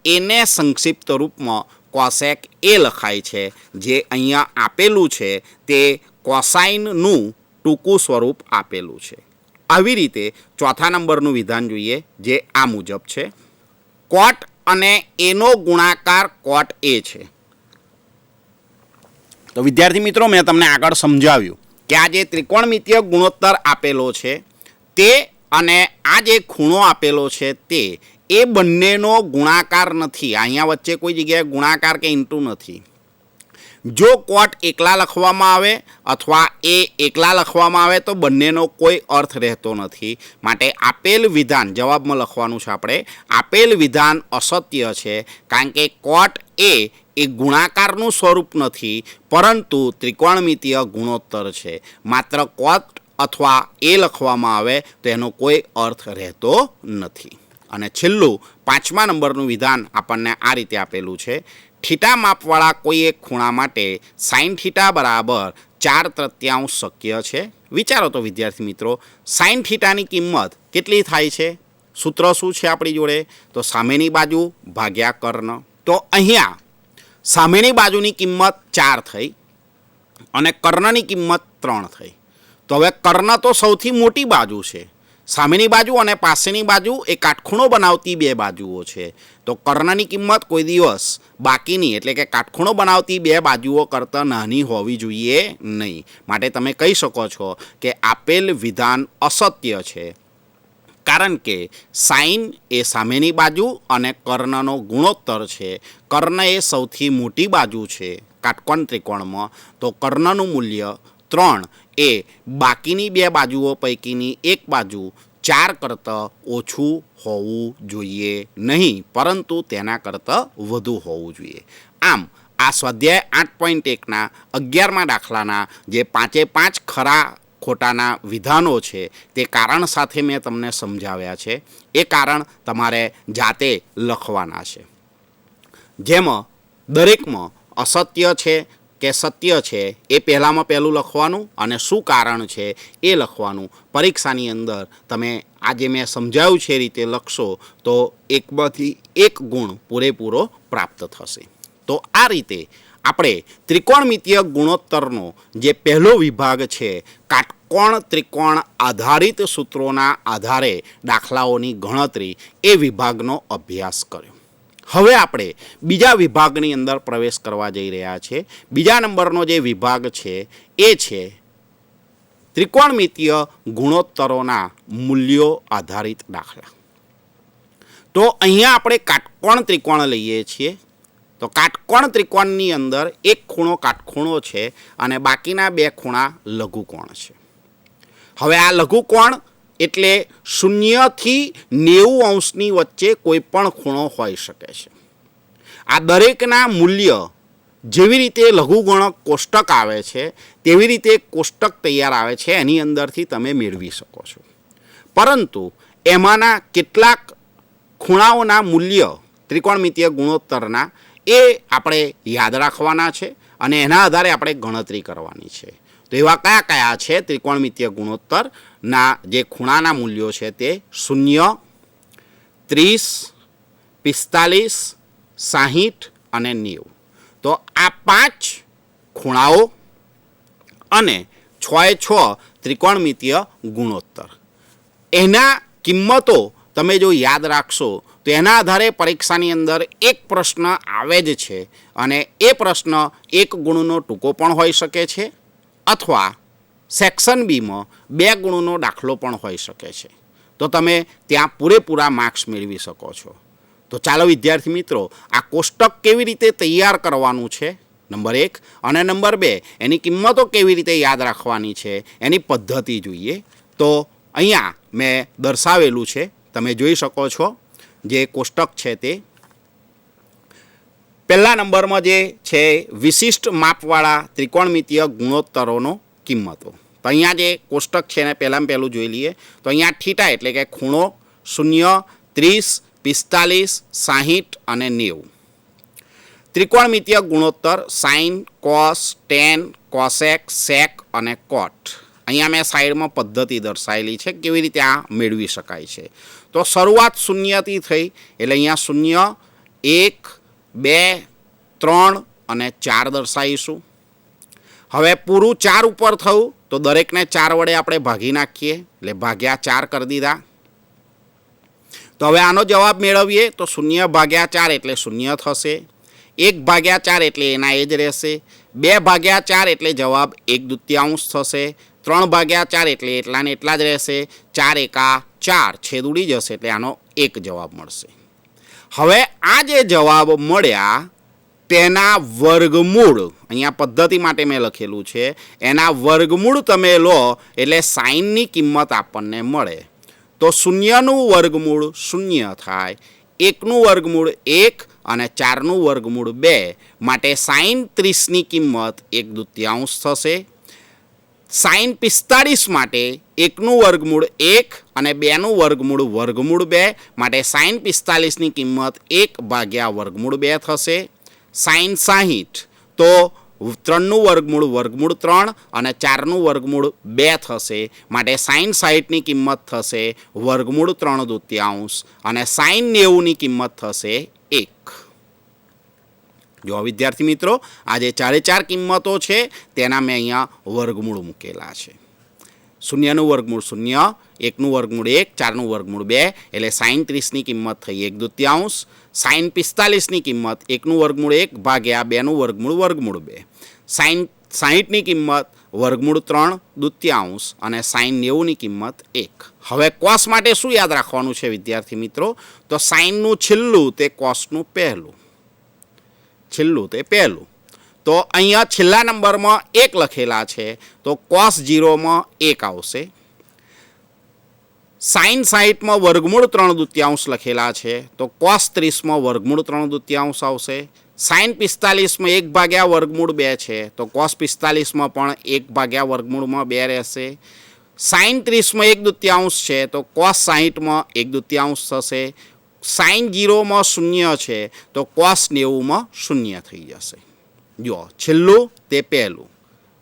એને સંક્ષિપ્ત રૂપમાં કોસેક એ લખાય છે. જે અહીંયા આપેલું છે તે કોસાઇનનું ટૂંકું સ્વરૂપ આપેલું છે. આવી રીતે ચોથા નંબરનું વિધાન જોઈએ, જે આ મુજબ છે. કોટ અને એનો ગુણાકાર કોટ એ છે. તો વિદ્યાર્થી મિત્રો, મેં તમને આગળ સમજાવ્યું કે આ જે ત્રિકોણમિતીય ગુણોત્તર આપેલો છે તે અને આ જે ખૂણો આપેલો છે તે એ બંનેનો ગુણાકાર નથી. અહીંયા વચ્ચે કોઈ જગ્યાએ ગુણાકાર કે ઇન્ટુ નથી. જો કોટ એકલા લખવામાં આવે અથવા એ એકલા લખવામાં આવે તો બંનેનો કોઈ અર્થ રહેતો નથી. માટે આપેલ વિધાન જવાબમાં લખવાનું છે આપણે, આપેલ વિધાન અસત્ય છે, કારણ કે કોટ એ ગુણાકારનું સ્વરૂપ નથી, પરંતુ ત્રિકોણમિતીય ગુણોત્તર છે. માત્ર કોટ અથવા એ લખવામાં આવે તો એનો કોઈ અર્થ રહેતો નથી. અને છેલ્લું 5મા નંબરનું વિધાન આપણને આ રીતે આપેલું છે. થીટા માપવાળા કોઈ એક ખૂણા માટે સાઇન થીટા બરાબર 4/3 શક્ય છે. વિચારો તો વિદ્યાર્થી મિત્રો, સાઇન થીટાની કિંમત કેટલી થાય છે? સૂત્ર શું છે આપણી જોડે? તો સામેની બાજુ ભાગ્યા કર્ણ. તો અહીંયા સામેની બાજુની કિંમત 4 થઈ અને કર્ણની કિંમત 3 થઈ. તો હવે કર્ણ તો સૌથી મોટી બાજુ છે. સામેની બાજુ અને પાસેની બાજુ એ કાટખૂણો બનાવતી બે બાજુઓ છે. તો કર્ણની કિંમત કોઈ દિવસ બાકીની એટલે કે કાટખૂણો બનાવતી બે બાજુઓ કરતાં નાની હોવી જોઈએ નહીં. માટે તમે કહી શકો છો કે આપેલ વિધાન અસત્ય છે, કારણ કે સાઇન એ સામેની બાજુ અને કર્ણનો ગુણોત્તર છે. કર્ણ એ સૌથી મોટી બાજુ છે કાટકોણ ત્રિકોણમાં. તો કર્ણનું મૂલ્ય 3 એ બાકીની બે બાજુઓ પૈકીની એક બાજુ 4 કરતાં ઓછું હોવું જોઈએ નહીં, પરંતુ તેના કરતાં વધુ હોવું જોઈએ. આમ આ સ્વાધ્યાય 8.1ના 11મા દાખલાના જે 5 ખરા ખોટાના વિધાનો છે તે કારણ સાથે મેં તમને સમજાવ્યા છે. એ કારણ તમારે જાતે લખવાના છે, જેમાં દરેકમાં અસત્ય છે કે સત્ય છે એ પહેલાં લખવાનું અને શું કારણ છે એ લખવાનું. પરીક્ષાની અંદર તમે આજે મેં સમજાવ્યું છે એ રીતે લખશો તો એકમાંથી એક ગુણ પૂરેપૂરો પ્રાપ્ત થશે. તો આ રીતે આપણે ત્રિકોણમિતીય ગુણોત્તરનો જે પહેલો વિભાગ છે, કાટકોણ ત્રિકોણ આધારિત સૂત્રોના આધારે દાખલાઓની ગણતરી, એ વિભાગનો અભ્યાસ કર્યો. હવે આપણે બીજા વિભાગની અંદર પ્રવેશ કરવા જઈ રહ્યા છીએ. બીજા નંબરનો જે વિભાગ છે એ છે ત્રિકોણમિતીય ગુણોત્તરોના મૂલ્યો આધારિત દાખલા. તો અહીંયા આપણે કાટકોણ ત્રિકોણ લઈએ છીએ. તો કાટકોણ ત્રિકોણની અંદર એક ખૂણો કાટખૂણો છે અને બાકીના બે ખૂણા લઘુકોણ છે. હવે આ લઘુકોણ એટલે 0 થી 90 અંશની વચ્ચે કોઈ પણ ખૂણો હોઈ શકે છે. આ દરેકના મૂલ્ય જેવી રીતે લઘુગુણક કોષ્ટક આવે છે તેવી રીતે કોષ્ટક તૈયાર આવે છે, એની અંદરથી તમે મેળવી શકો છો. પરંતુ એમાંના કેટલાક ખૂણાઓના મૂલ્ય ત્રિકોણમિતીય ગુણોત્તરના એ આપણે યાદ રાખવાના છે અને એના આધારે આપણે ગણતરી કરવાની છે. તો એવા કયા કયા છે ત્રિકોણમિતીય ગુણોત્તરના જે ખૂણાના મૂલ્યો છે તે 0, 30, 45, 60 અને 90. તો આ 5 ખૂણાઓ અને 6 ત્રિકોણમિતીય ગુણોત્તર, એના કિંમતો તમે જો યાદ રાખશો તો એના આધારે પરીક્ષાની અંદર એક પ્રશ્ન આવે જ છે અને એ પ્રશ્ન 1 ગુણનો ટૂંકો પણ હોઈ શકે છે અથવા સેક્શન બીમાં 2 ગુણનો દાખલો પણ હોઈ શકે છે. તો તમે ત્યાં પૂરેપૂરા માર્ક્સ મેળવી શકો છો. તો ચાલો વિદ્યાર્થી મિત્રો, આ કોષ્ટક કેવી રીતે તૈયાર કરવાનું છે નંબર 1, અને નંબર 2 એની કિંમતો કેવી રીતે યાદ રાખવાની છે એની પદ્ધતિ જોઈએ. તો અહીંયા મેં દર્શાવેલું છે, તમે જોઈ શકો છો. જે કોષ્ટક છે તે પહેલા નંબરમાં જે છે વિશિષ્ટ માપવાળા ત્રિકોણમિતીય ગુણોત્તરોનો કિંમતો. તો અહીંયા જે કોષ્ટક છે એને પહેલું જોઈ લઈએ. તો અહીંયા થીટા એટલે કે ખૂણો 0, 30, 45, 60 અને 90. ત્રિકોણમિતીય ગુણોત્તર સાઇન, કોસ, ટેન, કોસેક, સેક અને કોટ. અહીંયા મેં સાઈડમાં પદ્ધતિ દર્શાવેલી છે કેવી રીતે આ મેળવી શકાય છે. તો શરૂઆત 0થી થઈ એટલે અહીંયા 0, 1, 2, 3 અને 4 દર્શાવીશું. હવે પૂરું 4 ઉપર થયું તો દરેકને 4 વડે આપણે ભાગી નાખીએ એટલે ભાગ્યા 4 કરી દીધા. તો હવે આનો જવાબ મેળવીએ તો 0/4 એટલે 0 થશે, 1/4 એટલે એના એ જ રહેશે, 2/4 એટલે જવાબ 1/2 થશે, 3/4 એટલે એટલાને એટલા જ રહેશે, 4 એકા 4 છેદ ઉડી જશે એટલે આનો 1 જવાબ મળશે. હવે આ જે જવાબ મળ્યા તેના વર્ગમૂળ, અહીંયા પદ્ધતિ માટે મેં લખેલું છે, એના વર્ગમૂળ તમે લો એટલે સાઇનની કિંમત આપણને મળે. તો 0નું વર્ગમૂળ 0 થાય, 1નું વર્ગમૂળ 1 અને 4નું વર્ગમૂળ 2, માટે સાઇન 30ની કિંમત 1/2 થશે. સાઇન 45 માટે 1નું વર્ગમૂળ 1 અને 2નું વર્ગમૂળ 2, માટે સાઇન 45ની કિંમત 1/√2 થશે. સાઈન 60 તો 3નું વર્ગમૂળ વર્ગમૂળ 3 અને 4નું વર્ગમૂળ 2 થશે. માટે સાઈન 60ની કિંમત થશે વર્ગમૂળ 3/2 અને સાઈન 90ની કિંમત થશે 1. જો વિદ્યાર્થી મિત્રો, આ જે ચારે ચાર કિંમતો છે તેના મેં અહીંયા વર્ગમૂળ મૂકેલા છે. શૂન્યનું વર્ગમૂળ 0, 1નું વર્ગમૂળ 1, 4નું વર્ગમૂળ 2 એટલે સાઈન 30ની કિંમત થઈ 1/2. સાઈન 45ની કિંમત 1નું વર્ગમૂળ 1 ભાગ્યા 2નું વર્ગમૂળ વર્ગમૂળ 2. સાઈન 60ની કિંમત વર્ગમૂળ 3/2 અને સાઈન 90ની કિંમત 1. હવે કોસ માટે શું યાદ રાખવાનું છે વિદ્યાર્થી મિત્રો? તો સાઈનનું છેલ્લું તે કોસનું પહેલું. છેલ્લું તે પહેલું. તો અહીંયા છેલ્લા નંબરમાં 1 લખેલા છે તો કોસ 0માં 1 આવશે. સાઈન 60માં વર્ગમૂળ 3/2 લખેલા છે તો કોસ 30માં વર્ગમૂળ 3/2 આવશે. સાઈન 45માં 1 ભાગ્યા વર્ગમૂળ 2 છે તો કોસ 45માં પણ 1 ભાગ્યા વર્ગમૂળમાં 2 રહેશે. સાઈન 30માં 1/2 છે તો કોસ 60માં 1/2 થશે. સાઈન 0માં 0 છે તો કોસ 90માં 0 થઈ જશે. જો છેલ્લું તે પહેલું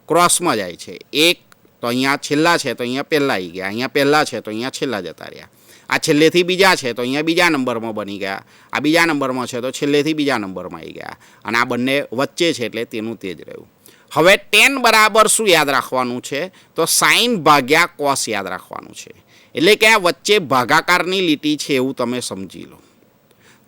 ક્રોસમાં જાય છે. 1 તો અહીંયા છેલ્લા છે તો અહીંયા પહેલાં આવી ગયા, અહીંયા પહેલાં છે તો અહીંયા છેલ્લા જતા રહ્યા. આ છેલ્લેથી બીજા છે તો અહીંયા બીજા નંબરમાં બની ગયા. આ બીજા નંબરમાં છે તો છેલ્લેથી બીજા નંબરમાં આવી ગયા. અને આ બંને વચ્ચે છે એટલે તેનું તે જ રહ્યું. હવે tan બરાબર શું યાદ રાખવાનું છે? તો સાઈન ભાગ્યા કોસ યાદ રાખવાનું છે. એટલે કે આ વચ્ચે ભાગાકારની લીટી છે એવું તમે સમજી લો.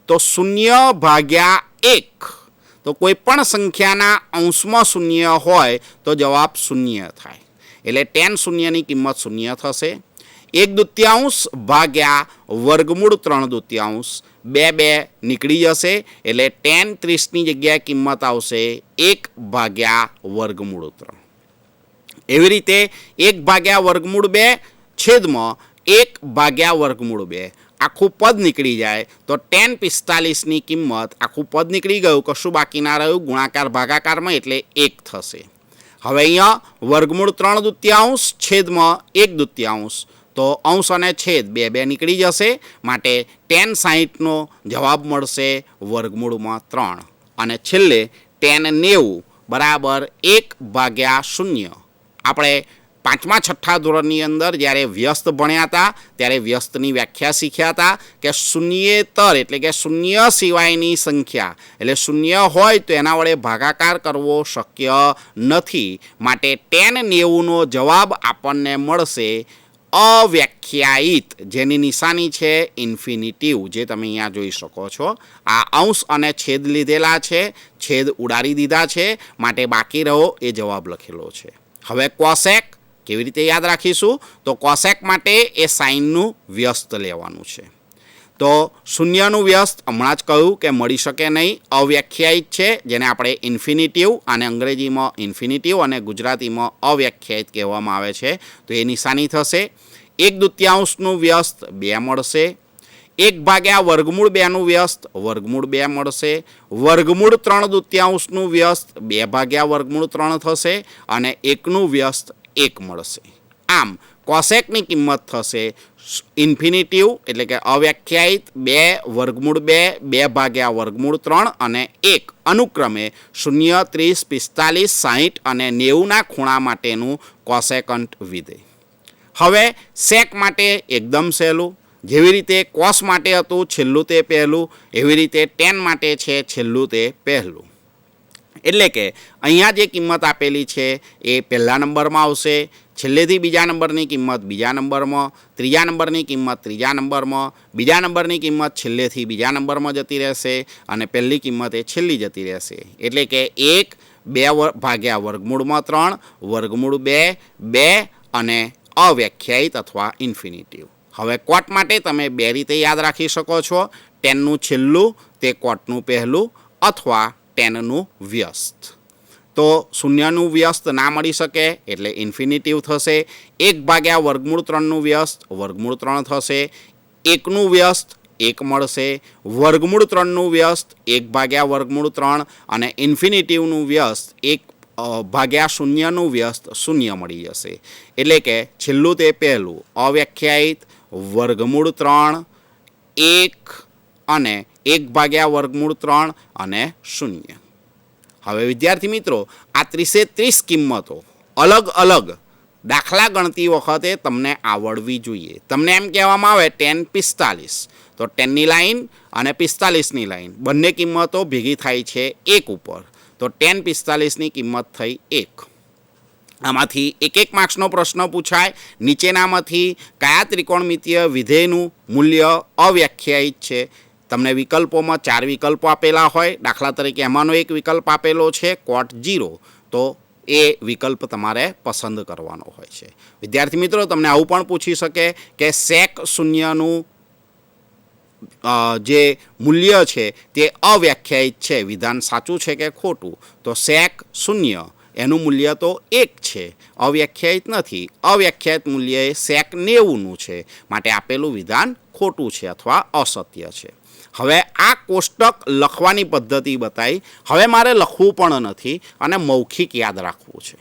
તો 0 ભાગ્યા 1 તો કોઈ પણ સંખ્યાના અંશમાં 0 હોય તો જવાબ 0 થાય. એટલે tan 0ની કિંમત 0 થશે. 1/2 ભાગ્યા વર્ગમૂળ 3/2 2 નીકળી જશે એટલે tan 30ની જગ્યાએ કિંમત આવશે 1 ભાગ્યા વર્ગમૂળ 3. એવી રીતે 1 ભાગ્યા વર્ગમૂળ 2 છેદમાં 1 ભાગ્યા વર્ગમૂળ 2 આખું પદ નીકળી જાય તો tan 45ની કિંમત આખું પદ નીકળી ગયું, કશું બાકી ના રહ્યું ગુણાકાર ભાગાકારમાં એટલે 1 થશે. હવે અહીંયા વર્ગમૂળ 3/2 છેદમાં 1/2 તો અંશ અને છેદ 2 નીકળી જશે. માટે tan 60નો જવાબ મળશે વર્ગમૂળમાં 3 અને છેલ્લે tan 90 બરાબર 1/0. આપણે 5મા 6ઠ્ઠા ધોરણની અંદર જ્યારે વ્યસ્ત ભણ્યા હતા ત્યારે વ્યસ્તની વ્યાખ્યા શીખ્યા હતા કે શૂન્યેતર એટલે કે શૂન્ય સિવાયની સંખ્યા એટલે 0 હોય તો એના વડે ભાગાકાર કરવો શક્ય નથી. માટે tan 90નો જવાબ આપણને મળશે અવ્યાખ્યાયિત, જેની નિશાની છે ઇન્ફિનિટિવ, જે તમે અહીંયા જોઈ શકો છો. આ અંશ અને છેદ લીધેલા છે, છેદ ઉડાડી દીધા છે, માટે બાકી રહ્યો એ જવાબ લખેલો છે. હવે કોસેક કેવી રીતે યાદ રાખીશું? તો કોસેક માટે એ સાઈનનું વ્યસ્ત લેવાનું છે. તો શૂન્યનું વ્યસ્ત હમણાં જ કહ્યું કે મળી શકે નહીં, અવ્યાખ્યાયિત છે, જેને આપણે ઇન્ફિનિટિવ અને અંગ્રેજીમાં ઇન્ફિનિટિવ અને ગુજરાતીમાં અવ્યાખ્યાયિત કહેવામાં આવે છે. તો એ નિશાની થશે. 1/2નું વ્યસ્ત 2 મળશે. 1 ભાગ્યા વર્ગમૂળ 2નું વ્યસ્ત વર્ગમૂળ 2 મળશે. વર્ગમૂળ 3/2નું વ્યસ્ત 2 ભાગ્યા વર્ગમૂળ 3 થશે અને 1નું વ્યસ્ત 1 મળશે. આમ કોસેકની કિંમત થશે ઇન્ફિનિટિવ એટલે કે અવ્યાખ્યાયિત 2 વર્ગમૂળ 2 2 ભાગ્યા વર્ગમૂળ 3 અને 1 અનુક્રમે 0, 30, 45, 60 અને 90ના ખૂણા માટેનું કોસેકન્ટ વિધેય. હવે સેક માટે એકદમ સહેલું. જેવી રીતે કોસ માટે હતું છેલ્લું તે પહેલું, એવી રીતે tan માટે છે છેલ્લું તે પહેલું. એટલે કે અહીંયા જે કિંમત આપેલી છે એ પહેલા નંબરમાં આવશે, છેલ્લેથી બીજા નંબરની કિંમત બીજા નંબરમાં, ત્રીજા નંબરની કિંમત ત્રીજા નંબરમાં, બીજા નંબરની કિંમત છેલ્લેથી બીજા નંબરમાં જતી રહેશે અને પહેલી કિંમત એ છેલ્લી જતી રહેશે. એટલે કે 1 2 ભાગ્યા વર્ગમૂળમાં 3 વર્ગમૂળ 2 2 અને અવ્યાખ્યાયિત અથવા ઇન્ફિનિટિવ. હવે કોટ માટે તમે 2 રીતે યાદ રાખી શકો છો. tanનું છેલ્લું તે કોટનું પહેલું અથવા tanનું વ્યસ્ત. તો શૂન્યનું વ્યસ્ત ના મળી શકે એટલે ઇન્ફિનિટિવ થશે. 1 ભાગ્યા વર્ગમૂળ 3નું વ્યસ્ત વર્ગમૂળ 3 થશે. 1નું વ્યસ્ત 1 મળશે. વર્ગમૂળ 3નું વ્યસ્ત 1 ભાગ્યા વર્ગમૂળ 3 અને ઇન્ફિનિટિવનું વ્યસ્ત 1 ભાગ્યા શૂન્યનું વ્યસ્ત 0 મળી જશે. એટલે કે છેલ્લું તે પહેલું અવ્યાખ્યાયિત વર્ગમૂળ 3 1 અને 1 ભાગ્યા વર્ગમૂળ 3 અને 0. હવે વિદ્યાર્થી મિત્રો, આ 30 કિંમતો અલગ અલગ દાખલા ગણતી વખતે તમને આવડવી જોઈએ. તમને એમ કહેવામાં આવે 10 45, તો 10ની લાઈન અને 45ની લાઈન બંને કિંમતો ભેગી થાય છે 1 ઉપર, તો 10 45ની કિંમત થઈ 1. આમાંથી એક માર્ક્સનો પ્રશ્ન પૂછાય. નીચેનામાંથી કયા ત્રિકોણમિતીય વિધેયનું મૂલ્ય અવ્યાખ્યાયિત છે? તમને વિકલ્પોમાં 4 વિકલ્પો આપેલા હોય. દાખલા તરીકે એમાંનો એક વિકલ્પ આપેલો છે cot 0, તો એ વિકલ્પ તમારે પસંદ કરવાનો હોય છે. વિદ્યાર્થી મિત્રો, તમને આવું પણ પૂછી શકે કે sec 0નું જે મૂલ્ય છે તે અવ્યાખ્યાયિત છે, વિધાન સાચું છે કે ખોટું? તો sec 0 એનું મૂલ્ય તો 1 છે, અવ્યાખ્યાયિત નથી. અવ્યાખ્યાયિત મૂલ્ય એ sec 90નું છે, માટે આપેલું વિધાન ખોટું છે અથવા અસત્ય છે. હવે આ કોષ્ટક લખવાની પદ્ધતિ બતાવી. હવે મારે લખવું પણ નથી અને મૌખિક યાદ રાખવું છે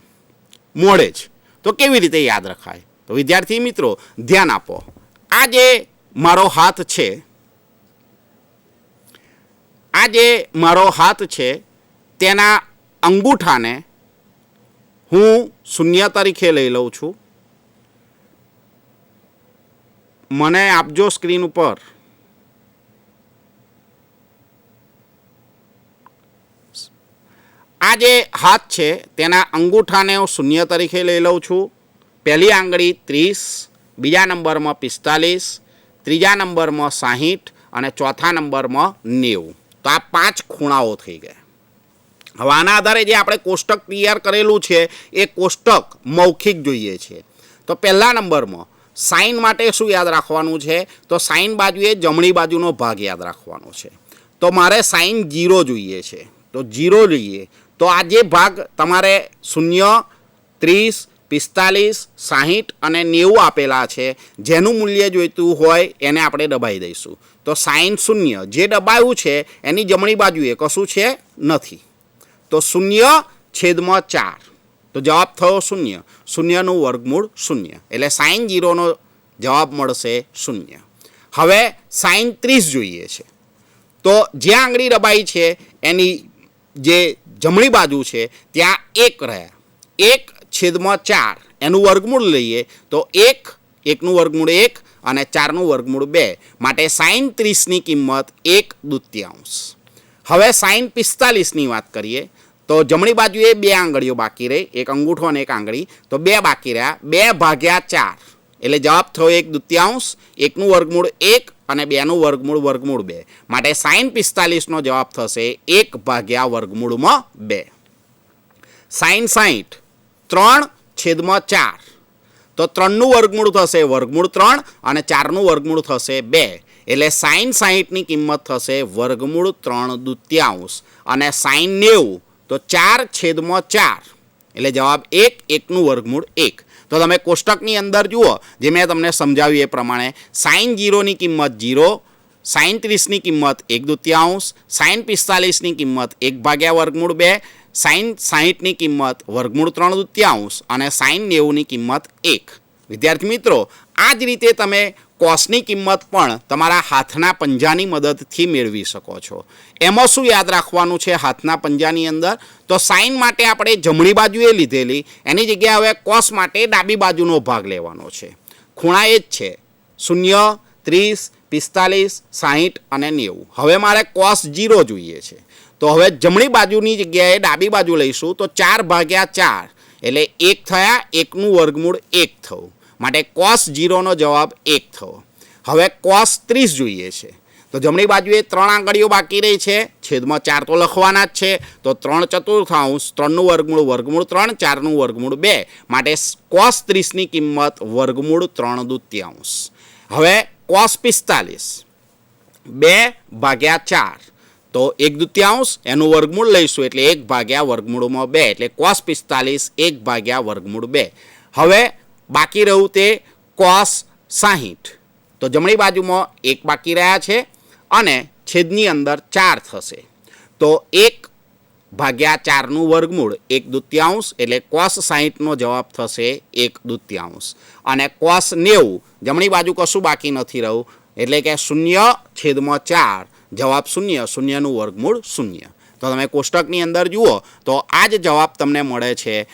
મોડે જ. તો કેવી રીતે યાદ રખાય? તો વિદ્યાર્થી મિત્રો ધ્યાન આપો. આ જે મારો હાથ છે તેના અંગૂઠાને હું 0 તરીકે લઈ લઉં છું. મને આપજો સ્ક્રીન ઉપર. આ જે હાથ છે તેના અંગૂઠાને હું 0 તરીકે લઈ લઉં છું. પહેલી આંગળી 30, બીજા નંબરમાં 45, ત્રીજા નંબરમાં 60 અને ચોથા નંબરમાં 90. તો આ 5 ખૂણાઓ થઈ ગયા. હવે આના આધારે જે આપણે કોષ્ટક તૈયાર કરેલું છે એ કોષ્ટક મૌખિક જોઈએ છે. તો પહેલા નંબરમાં સાઇન માટે શું યાદ રાખવાનું છે? તો સાઇન બાજુએ જમણી બાજુનો ભાગ યાદ રાખવાનો છે. તો મારે સાઇન 0 જોઈએ છે, તો 0 લઈએ. તો આ જે ભાગ તમારે 0, 30, 45, 60 અને 90 આપેલા છે, જેનું મૂલ્ય જોઈતું હોય એને આપણે દબાઈ દઈશું. તો સાઇન 0 જે દબાયું છે એની જમણી બાજુએ કશું છે નથી, તો 0/4. તો જવાબ થયો 0. 0નું વર્ગમૂળ 0, એટલે સાઇન 0નો જવાબ મળશે 0. હવે સાઇન 30 જોઈએ છે. તો જે આંગળી દબાઈ છે એની જે જમણી બાજુ છે ત્યાં 1 રહ્યા. 1/4 એનું વર્ગમૂળ લઈએ તો 1નું વર્ગમૂળ 1 અને 4નું વર્ગમૂળ 2, માટે સાઇન 30ની કિંમત 1/2. હવે સાઇન 45ની વાત કરીએ તો જમણી બાજુએ 2 આંગળીઓ બાકી રહી, એક અંગૂઠો અને એક આંગળી, તો 2 બાકી રહ્યા. 2/4 એટલે જવાબ થયો 1/2. 1નું વર્ગમૂળ 1 અને 2નું વર્ગમૂળ 2, માટે સાઇન 45નો જવાબ થશે 1/2. સાઇન 60 3/4, તો 3નું વર્ગમૂળ થશે વર્ગમૂળ 3 અને 4નું વર્ગમૂળ થશે 2, એટલે સાઇન 60ની કિંમત થશે વર્ગમૂળ 3/2. અને સાઇન 90 તો 4/4 એટલે જવાબ 1નું વર્ગમૂળ 1. તો તમે કોષ્ટકની અંદર જુઓ, જે મેં તમને સમજાવ્યું એ પ્રમાણે સાઇન 0ની કિંમત 0, સાઇન 30ની કિંમત 1/2, સાઇન 45ની કિંમત 1/2, સાઇન 60ની કિંમત વર્ગમૂળ 3/2 અને સાઇન 90ની કિંમત 1. વિદ્યાર્થી મિત્રો, આ જ રીતે તમે કોસની કિંમત પણ તમારા હાથના પંજાની મદદથી મેળવી શકો છો. એમાં શું યાદ રાખવાનું છે હાથના પંજાની અંદર? તો સાઇન માટે આપણે જમણી બાજુએ લીધેલી, એની જગ્યાએ હવે કોસ માટે ડાબી બાજુનો ભાગ લેવાનો છે. ખૂણા એ જ છે 0, 30, 45, 60 અને 90. હવે મારે કોસ 0 જોઈએ છે, તો હવે જમણી બાજુની જગ્યાએ ડાબી બાજુ લઈશું, તો 4/4 એટલે 1 થયા, 1નું વર્ગમૂળ 1 થયું, માટે કોસ 0નો જવાબ 1 થયો. હવે કોસ 30 જોઈએ છે, તો જમણી બાજુએ 3 આંગળીઓ બાકી રહી છે, છેદમાં 4 તો લખવાના જ છે, તો 3/4, 3નું વર્ગમૂળ 3, 4નું વર્ગમૂળ 2, માટે કોસ 30ની કિંમત વર્ગમૂળ 3/2. હવે કોસ 45 2/4, તો 1/2 એનું વર્ગમૂળ લઈશું એટલે 1/2, એટલે કોસ 45 1/2. હવે બાકી રહ્યું તે કોસ 60, તો જમણી બાજુમાં 1 બાકી રહ્યા છે અને છેદની અંદર 4 થશે, તો 1/4નું વર્ગમૂળ 1/2, એટલે કોસ 60નો જવાબ થશે 1/2. અને કોસ 90 જમણી બાજુ કશું બાકી નથી રહ્યું, એટલે કે 0/4 જવાબ 0, 0નું વર્ગમૂળ 0. તો તમે કોષ્ટકની અંદર જુઓ તો આ જ જવાબ તમને મળે છે.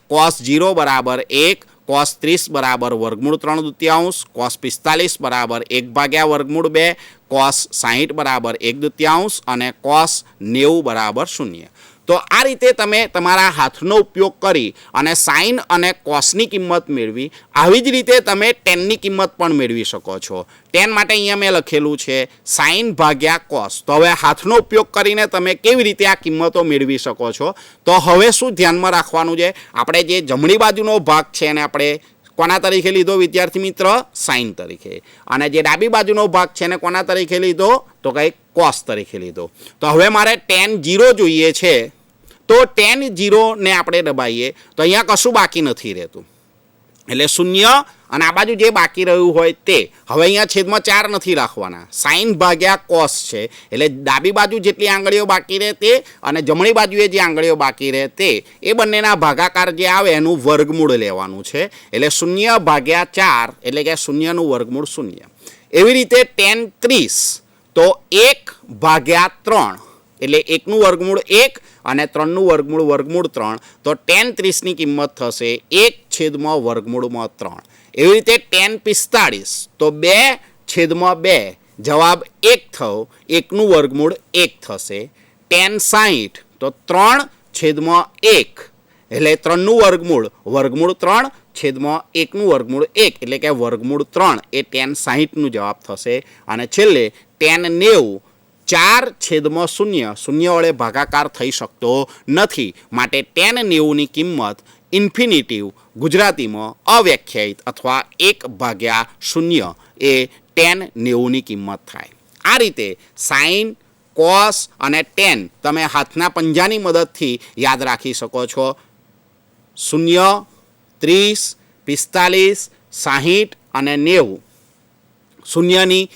cos 0 બરાબર 1, cos 30 બરાબર વર્ગમૂળ 3/2, cos 45 બરાબર 1/√2, cos 60 બરાબર 1/2 અને cos 90 બરાબર 0. તો આ રીતે તમે તમારા હાથનો ઉપયોગ કરી અને સાઇન અને કોસની કિંમત મેળવી. આવી જ રીતે તમે ટેનની કિંમત પણ મેળવી શકો છો. ટેન માટે અહીંયા મેં લખેલું છે સાઇન ભાગ્યા કોસ. તો હવે હાથનો ઉપયોગ કરીને તમે કેવી રીતે આ કિંમતો મેળવી શકો છો? તો હવે શું ધ્યાનમાં રાખવાનું છે? આપણે જે જમણી બાજુનો ભાગ છે એને આપણે કોના તરીકે લીધો વિદ્યાર્થી મિત્ર? સાઇન તરીકે. અને જે ડાબી બાજુનો ભાગ છે એને કોના તરીકે લીધો? તો કંઈક કોસ તરીકે લીધો. તો હવે મારે tan 0 જોઈએ છે. તો tan 0 ને આપણે દબાઈએ તો અહીંયા કશું બાકી નથી રહેતું, એટલે 0 અને આ બાજુ જે બાકી રહ્યું હોય તે. હવે અહીંયા છેદમાં 4 નથી રાખવાના, સાઇન ભાગ્યા કોસ છે, એટલે ડાબી બાજુ જેટલી આંગળીઓ બાકી રહે તે અને જમણી બાજુએ જે આંગળીઓ બાકી રહે તે, એ બંનેના ભાગાકાર જે આવે એનું વર્ગમૂળ લેવાનું છે. એટલે 0/4 એટલે કે 0નું વર્ગમૂળ 0. એવી રીતે tan 30 તો 1/3 એટલે 1નું વર્ગમૂળ 1 અને 3નું વર્ગમૂળ 3. તો tan 30ની કિંમત થશે 1/3. એવી રીતે tan 45 તો 2/2 જવાબ 1 થયો, 1નું વર્ગમૂળ 1 થશે. tan 60 તો 3/1 એટલે 3નું વર્ગમૂળ 3/1નું વર્ગમૂળ 1 એટલે કે વર્ગમૂળ 3 એ tan 60નું જવાબ થશે. અને છેલ્લે tan 90 4/0 વડે ભાગાકાર થઈ શકતો નથી, માટે tan 90ની કિંમત ઇન્ફિનિટિવ ગુજરાતીમાં અવ્યાખ્યાયિત અથવા 1/0 એ tan 90ની કિંમત થાય. આ રીતે સાઇન, કોસ અને tan તમે હાથના પંજાની મદદથી યાદ રાખી શકો છો. 0, 30, 45, 60 અને 90. 0ની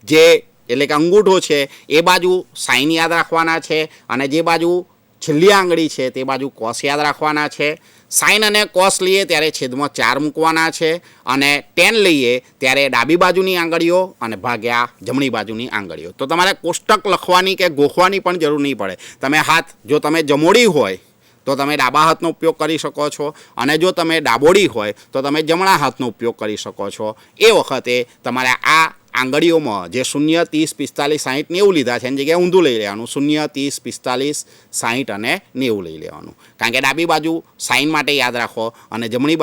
જે એટલે કે અંગૂઠો છે એ બાજુ સાઇન યાદ રાખવાના છે અને જે બાજુ છેલ્લી આંગળી છે તે બાજુ કોસ યાદ રાખવાના છે. સાઇન અને કોસ લઈએ ત્યારે છેદમાં 4 મૂકવાના છે અને tan લઈએ ત્યારે ડાબી બાજુની આંગળીઓ અને ભાગ્યા જમણી બાજુની આંગળીઓ. તો તમારે કોષ્ટક લખવાની કે ગોખવાની પણ જરૂર નહીં પડે. તમે હાથ જો તમે જમોડી હોય તો તમે ડાબા હાથનો ઉપયોગ કરી શકો છો, અને જો તમે ડાબોડી હોય તો તમે જમણા હાથનો ઉપયોગ કરી શકો છો. એ વખતે તમારે આ આંગળીઓમાં જે 0, 30, 45, 60, 90 લીધા છે એની જગ્યાએ ઊંધું લઈ લેવાનું. 0, 30, 45, 60 અને 90 લઈ લેવાનું. કારણ કે ડાબી બાજુ સાઇન માટે યાદ રાખો અને જમણી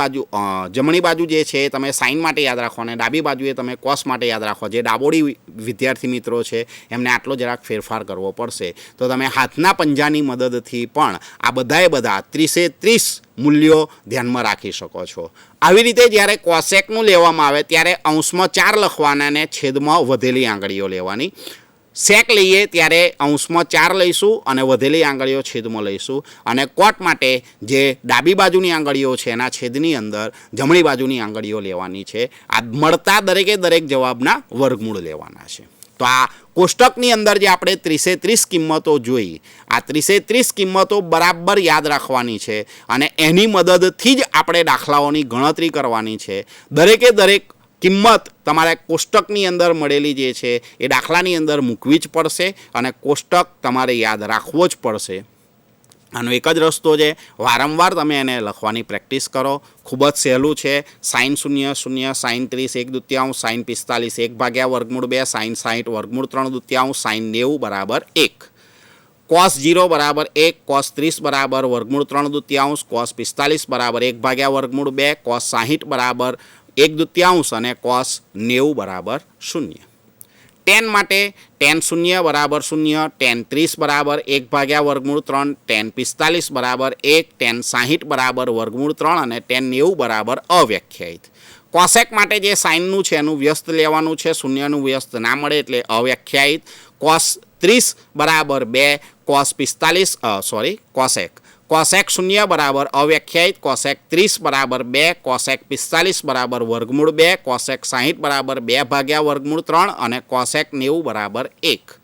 બાજુ જે છે તમે સાઇન માટે યાદ રાખો અને ડાબી બાજુએ તમે કોસ માટે યાદ રાખો. જે ડાબોડી વિદ્યાર્થી મિત્રો છે એમને આટલો જરાક ફેરફાર કરવો પડશે. તો તમે હાથના પંજાની મદદથી પણ આ બધા 30 મૂલ્યો ધ્યાનમાં રાખી શકો છો. આવી રીતે જ્યારે કોસેકનું લેવામાં આવે ત્યારે અંશમાં 4 લખવાના અને છેદમાં વધેલી આંગળીઓ લેવાની. સેક લઈએ ત્યારે અંશમાં 4 લઈશું અને વધેલી આંગળીઓ છેદમાં લઈશું. અને કોટ માટે જે ડાબી બાજુની આંગળીઓ છે એના છેદની અંદર જમણી બાજુની આંગળીઓ લેવાની છે. આ મળતા દરેક જવાબના વર્ગમૂળ લેવાના છે. તો આ કોષ્ટકની અંદર જે આપણે 30 કિંમતો જોઈ, આ 30 કિંમતો બરાબર યાદ રાખવાની છે અને એની મદદથી જ આપણે દાખલાઓની ગણતરી કરવાની છે. દરેક કિંમત તમારે કોષ્ટકની અંદર મળેલી જે છે એ દાખલાની અંદર મૂકવી જ પડશે અને કોષ્ટક તમારે યાદ રાખવો જ પડશે. આનો એક જ રસ્તો છે, વારંવાર તમે એને લખવાની પ્રેક્ટિસ કરો. ખૂબ જ સહેલું છે. સાઇન 0, 0, સાઇન 30 1/2, સાઇન 45 1/2, સાઇન 60 વર્ગમૂળ 3/2, સાઇન 90 બરાબર 1, cos 0 બરાબર 1, cos 30 બરાબર વર્ગમૂળ 3/2, cos 45 બરાબર 1/2, cos 60 બરાબર 1/2 અને cos 90 બરાબર 0. tan માટે tan 0 બરાબર 0, tan 30 બરાબર 1/3, tan 45 બરાબર 1, tan 60 બરાબર વર્ગમૂળ 3 અને tan 90 બરાબર અવ્યાખ્યાયિત. કોસેક માટે જે સાઇનનું છે એનું વ્યસ્ત લેવાનું છે, શૂન્યનું વ્યસ્ત ના મળે એટલે અવ્યાખ્યાયિત. cos 30 બરાબર 2, cos 45 કોસેક 0 બરાબર અવ્યાખ્યાયિત, કોસેક 30 બરાબર 2, કોસેક 45 બરાબર વર્ગમૂળ 2, કોસેક 60 બરાબર 2/3 અને કોસેક 90 બરાબર 1.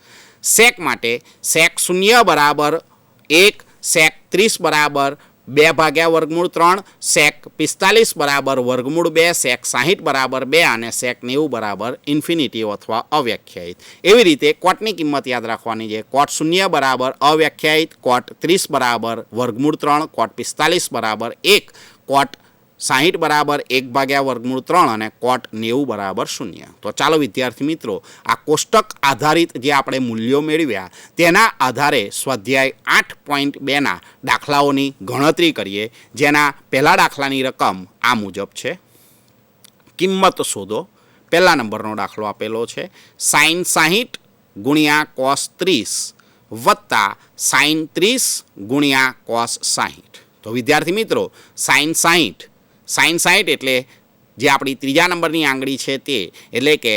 સેક માટે સેક 0 બરાબર 1, સેક 30 બરાબર 2 ભાગ્યા વર્ગમૂળ 3 સેક 45 બરાબર વર્ગમૂળ 2 સેક 60 બરાબર 2 અને સેક 90 બરાબર ઇન્ફિનિટિવ અથવા અવ્યાખ્યાયિત. એવી રીતે કોટની કિંમત યાદ રાખવાની છે. કોટ 0 બરાબર અવ્યાખ્યાયિત, કોટ 30 બરાબર વર્ગમૂળ 3, કોટ 45 બરાબર 1, કોટ 60 બરાબર 1 ભાગ્યા વર્ગમૂળ 3 અને કોટ 90 બરાબર 0. તો ચાલો વિદ્યાર્થી મિત્રો આ કોષ્ટક આધારિત જે આપણે મૂલ્યો મેળવ્યા તેના આધારે સ્વાધ્યાય 8.2ના દાખલાઓની ગણતરી કરીએ. જેના પહેલા દાખલાની રકમ આ મુજબ છે. કિંમત શોધો. પહેલા નંબરનો દાખલો આપેલો છે સાઇન 60 ગુણ્યા કોસ 30 વત્તા સાઇન 30 ગુણ્યા કોસ 60. તો વિદ્યાર્થી મિત્રો સાઇન 60 એટલે જે આપણી ત્રીજા નંબરની આંગળી છે તે, એટલે કે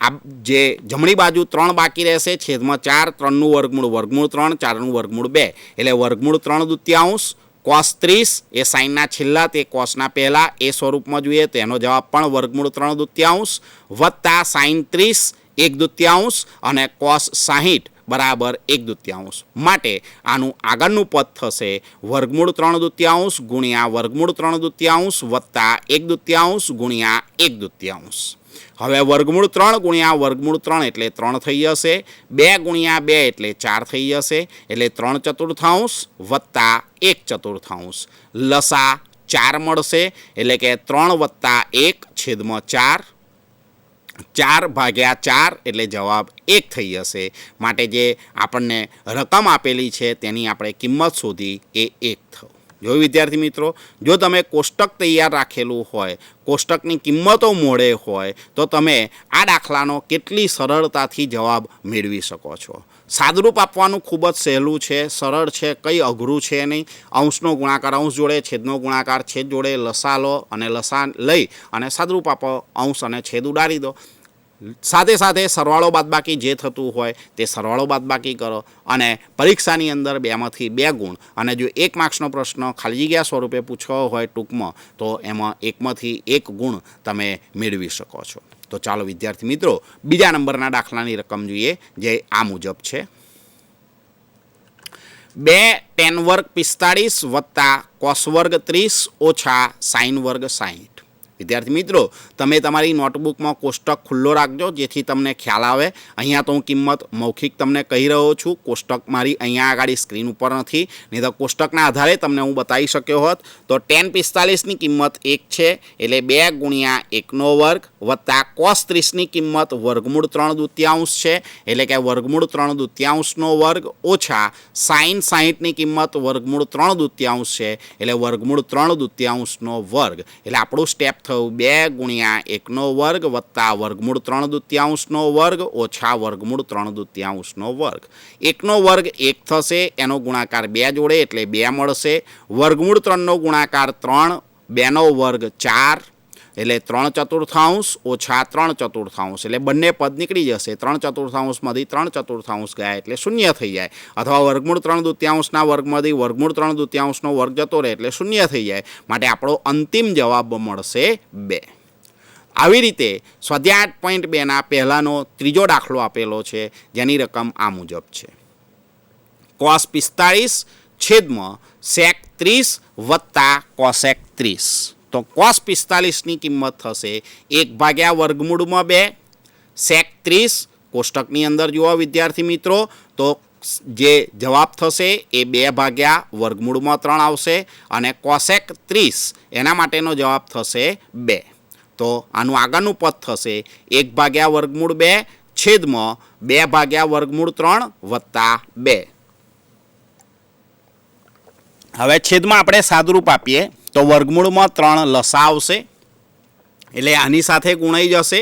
આ જે જમણી બાજુ 3 બાકી રહેશે, છેદમાં 4, 3નું વર્ગમૂળ વર્ગમૂળ 3, 4નું વર્ગમૂળ 2 એટલે વર્ગમૂળ 3 દૂત્યાંશ. કોસ 30 એ સાઇનના છેલ્લા તે કોસના પહેલાં એ સ્વરૂપમાં જોઈએ તો એનો જવાબ પણ વર્ગમૂળ 3 દૂત્યાંશ વત્તા સાઇન 30 1 દૂત્યાંશ અને કોસ 60 બરાબર 1 દૂત્યાંશ. માટે આનું આગળનું પદ થશે વર્ગમૂળ 3 દૂત્યાંશ ગુણ્યા વર્ગમૂળ 3 દૂત્યાંશ વત્તા 1 દૂત્યાંશ ગુણ્યા 1 દૂત્યાંશ. હવે વર્ગમૂળ 3 ગુણ્યા વર્ગમૂળ 3 એટલે 3 થઈ જશે, 2 ગુણ્યા 2 એટલે 4 થઈ જશે, એટલે 3 ચતુર્થાંશ વત્તા 1 ચતુર્થાંશ. લસા 4 મળશે, એટલે કે 3 વત્તા 1 છેદમાં 4, 4 ભાગ્યા 4 એટલે જવાબ 1 થઈ જશે. માટે જે આપણને રકમ આપેલી છે તેની આપણે કિંમત શોધી એ 1 થયું. જો વિદ્યાર્થી મિત્રો જો તમે કોષ્ટક તૈયાર રાખેલું હોય, કોષ્ટકની કિંમતો મોડે હોય તો તમે આ દાખલાનો કેટલી સરળતાથી જવાબ મેળવી શકો છો. સાદરૂપ આપવાનું ખૂબ જ સહેલું છે, સરળ છે, કંઈ અઘરું છે નહીં. અંશનો ગુણાકાર અંશ જોડે, છેદનો ગુણાકાર છેદ જોડે, લસા લો અને લસા લઈ અને સાદરૂપ આપો, અંશ અને છેદ ઉડાડી દો. સાથે સાથે સરવાળો બાદબાકી જે થતું હોય તે સરવાળો બાદબાકી કરો અને પરીક્ષાની અંદર 2માંથી 2 ગુણ, અને જો 1 માર્ક્સનો પ્રશ્ન ખાલી જગ્યા સ્વરૂપે પૂછવો હોય ટૂંકમાં તો એમાં 1માંથી 1 ગુણ તમે મેળવી શકો છો. તો ચાલો વિદ્યાર્થી મિત્રો બીજા નંબરના દાખલાની રકમ જોઈએ જે આ મુજબ છે. 2 tan વર્ગ 45 વત્તા કોસ વર્ગ 30 ઓછા સાઇન વર્ગ 60. વિદ્યાર્થી મિત્રો તમે તમારી નોટબુકમાં કોષ્ટક ખુલ્લો રાખજો જેથી તમને ખ્યાલ આવે. અહીંયા તો હું કિંમત મૌખિક તમને કહી રહ્યો છું, કોષ્ટક મારી અહીંયા આગળ સ્ક્રીન ઉપર નથી, નહીં તો કોષ્ટકના આધારે તમને હું બતાવી શક્યો હોત. તો tan 45ની કિંમત 1 છે એટલે 2 ગુણ્યા 1નો વર્ગ વત્તા કોસ 30ની કિંમત વર્ગમૂળ 3 દૂત્યાંશ છે એટલે કે વર્ગમૂળ 3 દૂત્યાંશનો વર્ગ ઓછા સાઇન 60ની કિંમત વર્ગમૂળ 3 દૂત્યાંશ છે એટલે વર્ગમૂળ 3 દૂત્યાંશનો વર્ગ. એટલે આપણું સ્ટેપ થયું 2 ગુણ્યા 1નો વર્ગ વત્તા વર્ગમૂળ 3 દૂત્યાંશનો વર્ગ ઓછા વર્ગમૂળ 3 દૂત્યાંશનો વર્ગ. 1નો વર્ગ 1 થશે, એનો ગુણાકાર 2 જોડે એટલે 2 મળશે. વર્ગમૂળ 3નો ગુણાકાર 3, 2નો વર્ગ 4 એટલે 3 ચતુર્થાંશ ઓછા 3 ચતુર્થાંશ એટલે બંને પદ નીકળી જશે. 3 ચતુર્થાંશમાંથી 3 ચતુર્થાંશ ગયા એટલે 0 થઈ જાય, અથવા વર્ગમૂળ 3 દૂત્યાંશના વર્ગમાંથી વર્ગમૂળ 3 દૂત્યાંશનો વર્ગ જતો રહે એટલે 0 થઈ જાય. માટે આપણો અંતિમ જવાબ મળશે 2. આવી રીતે સ્વાધ્યાય 8.2ના પહેલાંનો ત્રીજો દાખલો આપેલો છે જેની રકમ આ મુજબ છે. કોસ 45 છેદમાં સેક 30 વત્તા કોસેક 30. તો કોસ 45ની કિંમત થશે 1 ભાગ્યા વર્ગમૂળમાં 2 સેક 30. કોષ્ટકની અંદર જુઓ વિદ્યાર્થી મિત્રો તો જે જવાબ થશે એ 2 ભાગ્યા વર્ગમૂળમાં 3 આવશે અને કોસેક 30 એના માટેનો જવાબ થશે 2. તો આનું આગળનું પદ થશે 1 ભાગ્યા વર્ગમૂળ 2 છેદમાં 2 ભાગ્યા વર્ગમૂળ 3 વત્તા 2. હવે છેદમાં આપણે સાદરૂપ આપીએ તો વર્ગમૂળમાં 3 લસા આવશે એટલે આની સાથે ગુણાઈ જશે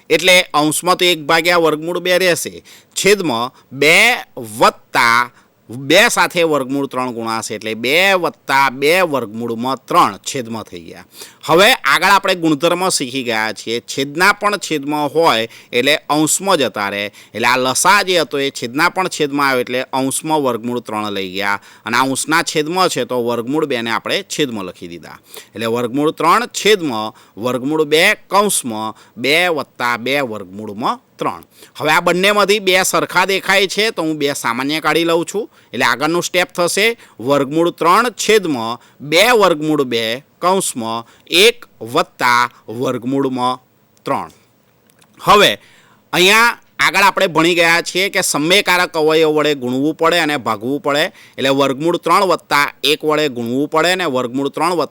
એટલે અંશમાં તો 1 ભાગ્યા વર્ગમૂળ 2 રહેશે, છેદમાં 2 વત્તા 2 સાથે વર્ગમૂળ 3 ગુણાશે એટલે 2 વત્તા 2 વર્ગમૂળમાં 3 છેદમાં થઈ ગયા. હવે આગળ આપણે ગુણધર્મ શીખી ગયા છીએ, છેદના પણ છેદમાં હોય એટલે અંશમાં જતા રહે, એટલે આ લસા જે હતો એ છેદના પણ છેદમાં આવે એટલે અંશમાં વર્ગમૂળ 3 લઈ ગયા અને અંશના છેદમાં છે તો વર્ગમૂળ 2ને આપણે છેદમાં લખી દીધા એટલે વર્ગમૂળ 3 છેદમાં વર્ગમૂળ 2 કૌંસમાં 2 વત્તા 2 વર્ગમૂળમાં 3। હવે આ બંનેમાંથી 2 સરખા દેખાય છે તો હું 2 સામાન્ય કાઢી લઉં છું. એટલે આગળનું સ્ટેપ થશે વર્ગમૂળ 3 છેદમાં 2 વર્ગમૂળ 2 કૌંસમાં 1 વત્તા વર્ગમૂળમાં 3. હવે અહીંયા આગળ આપણે ભણી ગયા છીએ કે સમયકારક અવયવ વડે ગુણવું પડે અને ભાગવું પડે. એટલે વર્ગમૂળ 3 વત્તા 1 વડે ગુણવું પડે અને વર્ગમૂળ 3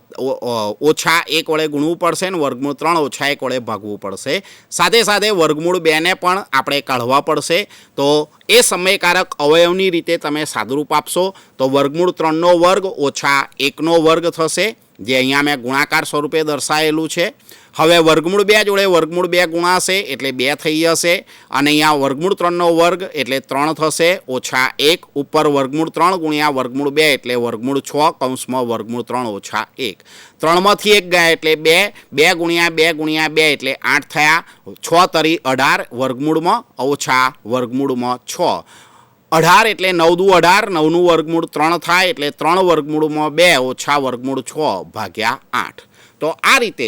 ઓછા 1 વડે ગુણવું પડશે અને વર્ગમૂળ 3 ઓછા 1 વડે ભાગવું પડશે. સાથે સાથે વર્ગમૂળ 2ને પણ આપણે કાઢવા પડશે. તો એ સમયકારક અવયવની રીતે તમે સાદુરૂપ આપશો તો વર્ગમૂળ 3નો વર્ગ ઓછા 1નો વર્ગ થશે, જે અહીંયા મેં ગુણાકાર સ્વરૂપે દર્શાવેલું છે. હવે વર્ગમૂળ 2 જોડે વર્ગમૂળ 2 ગુણાશે એટલે 2 થઈ જશે અને અહીંયા વર્ગમૂળ 3નો વર્ગ એટલે 3 થશે ઓછા 1 ઉપર વર્ગમૂળ 3 ગુણ્યા વર્ગમૂળ 2 એટલે વર્ગમૂળ 6 કૌંસમાં વર્ગમૂળ 3 ઓછા 1. 3માંથી 1 ગયા એટલે 2, 2 ગુણ્યા 2 ગુણ્યા 2 એટલે 8 થયા, 6 તરી 18 વર્ગમૂળમાં ઓછા વર્ગમૂળમાં 6. 18 એટલે 9 દુ 18, 9નું વર્ગમૂળ 3 થાય એટલે 3 વર્ગમૂળમાં 2 ઓછા વર્ગમૂળ 6 ભાગ્યા 8. તો આ રીતે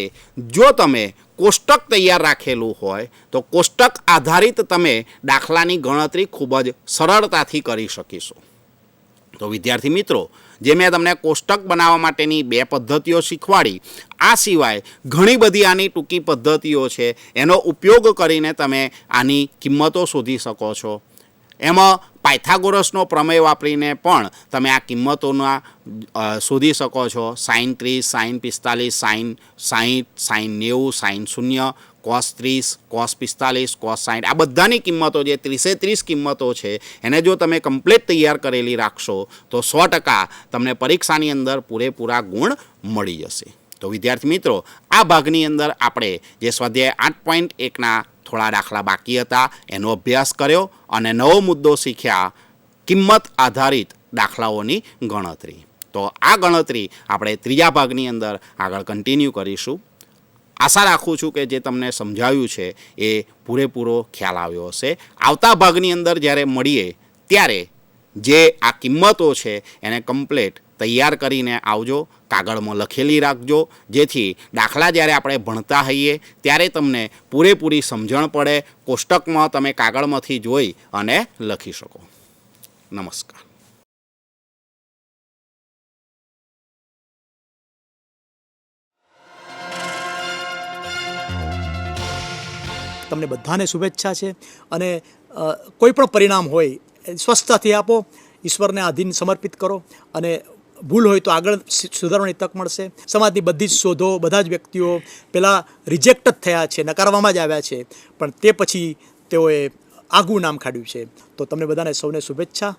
જો તમે કોષ્ટક તૈયાર રાખેલું હોય તો કોષ્ટક આધારિત તમે દાખલાની ગણતરી ખૂબ જ સરળતાથી કરી શકીશો. તો વિદ્યાર્થી મિત્રો, જે મેં તમને કોષ્ટક બનાવવા માટેની 2 પદ્ધતિઓ શીખવાડી, આ સિવાય ઘણી બધી આની ટૂંકી પદ્ધતિઓ છે. એનો ઉપયોગ કરીને તમે આની કિંમતો શોધી શકો છો. એમાં પાયથાગોરસનો પ્રમેય વાપરીને પણ તમે આ કિંમતોના શોધી શકો છો. sin 30, sin 45, sin 60, sin 90, sin 0, cos 30, cos 45, cos 60, આ બધાની કિંમતો જે 30 કિંમતો છે એને જો તમે કમ્પ્લીટ તૈયાર કરેલી રાખશો તો 100% તમને પરીક્ષાની અંદર પૂરેપૂરા ગુણ મળી જશે. તો વિદ્યાર્થી મિત્રો, આ ભાગની અંદર આપણે જે સ્વાધ્યાય 8.1ના થોડા દાખલા બાકી હતા એનો અભ્યાસ કર્યો અને નવો મુદ્દો શીખ્યા, કિંમત આધારિત દાખલાઓની ગણતરી. તો આ ગણતરી આપણે 3જા ભાગની અંદર આગળ કન્ટિન્યુ કરીશું. આશા રાખું છું કે જે તમને સમજાવ્યું છે એ પૂરેપૂરો ખ્યાલ આવ્યો હશે. આવતા ભાગની અંદર જ્યારે મળીએ ત્યારે જે આ કિંમતો છે એને કમ્પ્લીટ તૈયાર કરીને આવજો, કાગળમાં લખેલી રાખજો, જેથી દાખલા જ્યારે આપણે ભણતા હોઈએ ત્યારે તમને પૂરેપૂરી સમજણ પડે, કોષ્ટકમાં તમે કાગળમાંથી જોઈ અને લખી શકો. નમસ્કાર. તમને બધાને શુભેચ્છા છે અને કોઈ પણ પરિણામ હોય સ્વસ્થતાથી આપો, ઈશ્વરને આધીન સમર્પિત કરો અને ભૂલ હોય તો આગળ સુધારવાની તક મળશે. સમાજની બધી જ શોધો, બધા જ વ્યક્તિઓ પહેલાં રિજેક્ટ જ થયા છે, નકારવામાં જ આવ્યા છે, પણ તે પછી તેઓએ આગવું નામ કાઢ્યું છે. તો તમને બધાને સૌને શુભેચ્છા.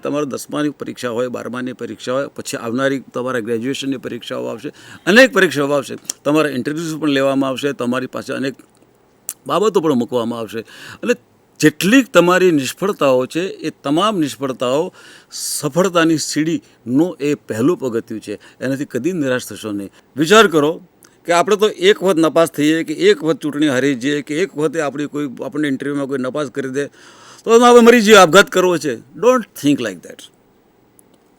તમારો 10માની પરીક્ષા હોય, 12માની પરીક્ષા હોય, પછી આવનારી તમારા ગ્રેજ્યુએશનની પરીક્ષાઓ આવશે, અનેક પરીક્ષાઓ આવશે, તમારા ઇન્ટરવ્યૂઝ પણ લેવામાં આવશે, તમારી પાસે અનેક બાબતો પણ મૂકવામાં આવશે અને જેટલી તમારી નિષ્ફળતાઓ છે એ તમામ નિષ્ફળતાઓ સફળતાની સીડીનું એ પહેલું પગથિયું છે. એનાથી કદી નિરાશ થશો નહીં. વિચાર કરો કે આપણે તો એક વખત નપાસ થઈએ કે એક વખત ચૂંટણી હારી જઈએ કે એક વખતે આપણને ઇન્ટરવ્યૂમાં કોઈ નપાસ કરી દે તો આપણે મરી જઈએ, આપઘાત કરવો છે. Don't think like that.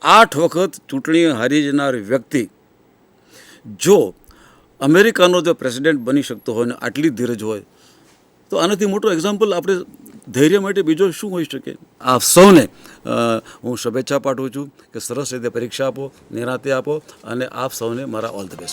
8 વખત ચૂંટણી હારી જનાર વ્યક્તિ જો અમેરિકાનો જો પ્રેસિડેન્ટ બની શકતો હોય ને આટલી ધીરજ હોય તો આનાથી મોટો એક્ઝામ્પલ આપણે ધૈર્ય માટે બીજો શું હોઈ શકે. આપ સૌને હું શુભેચ્છા પાઠવું છું કે સરસ રીતે પરીક્ષા આપો, નિરાંતે આપો અને આપ સૌને મારા ઓલ ધ બેસ્ટ.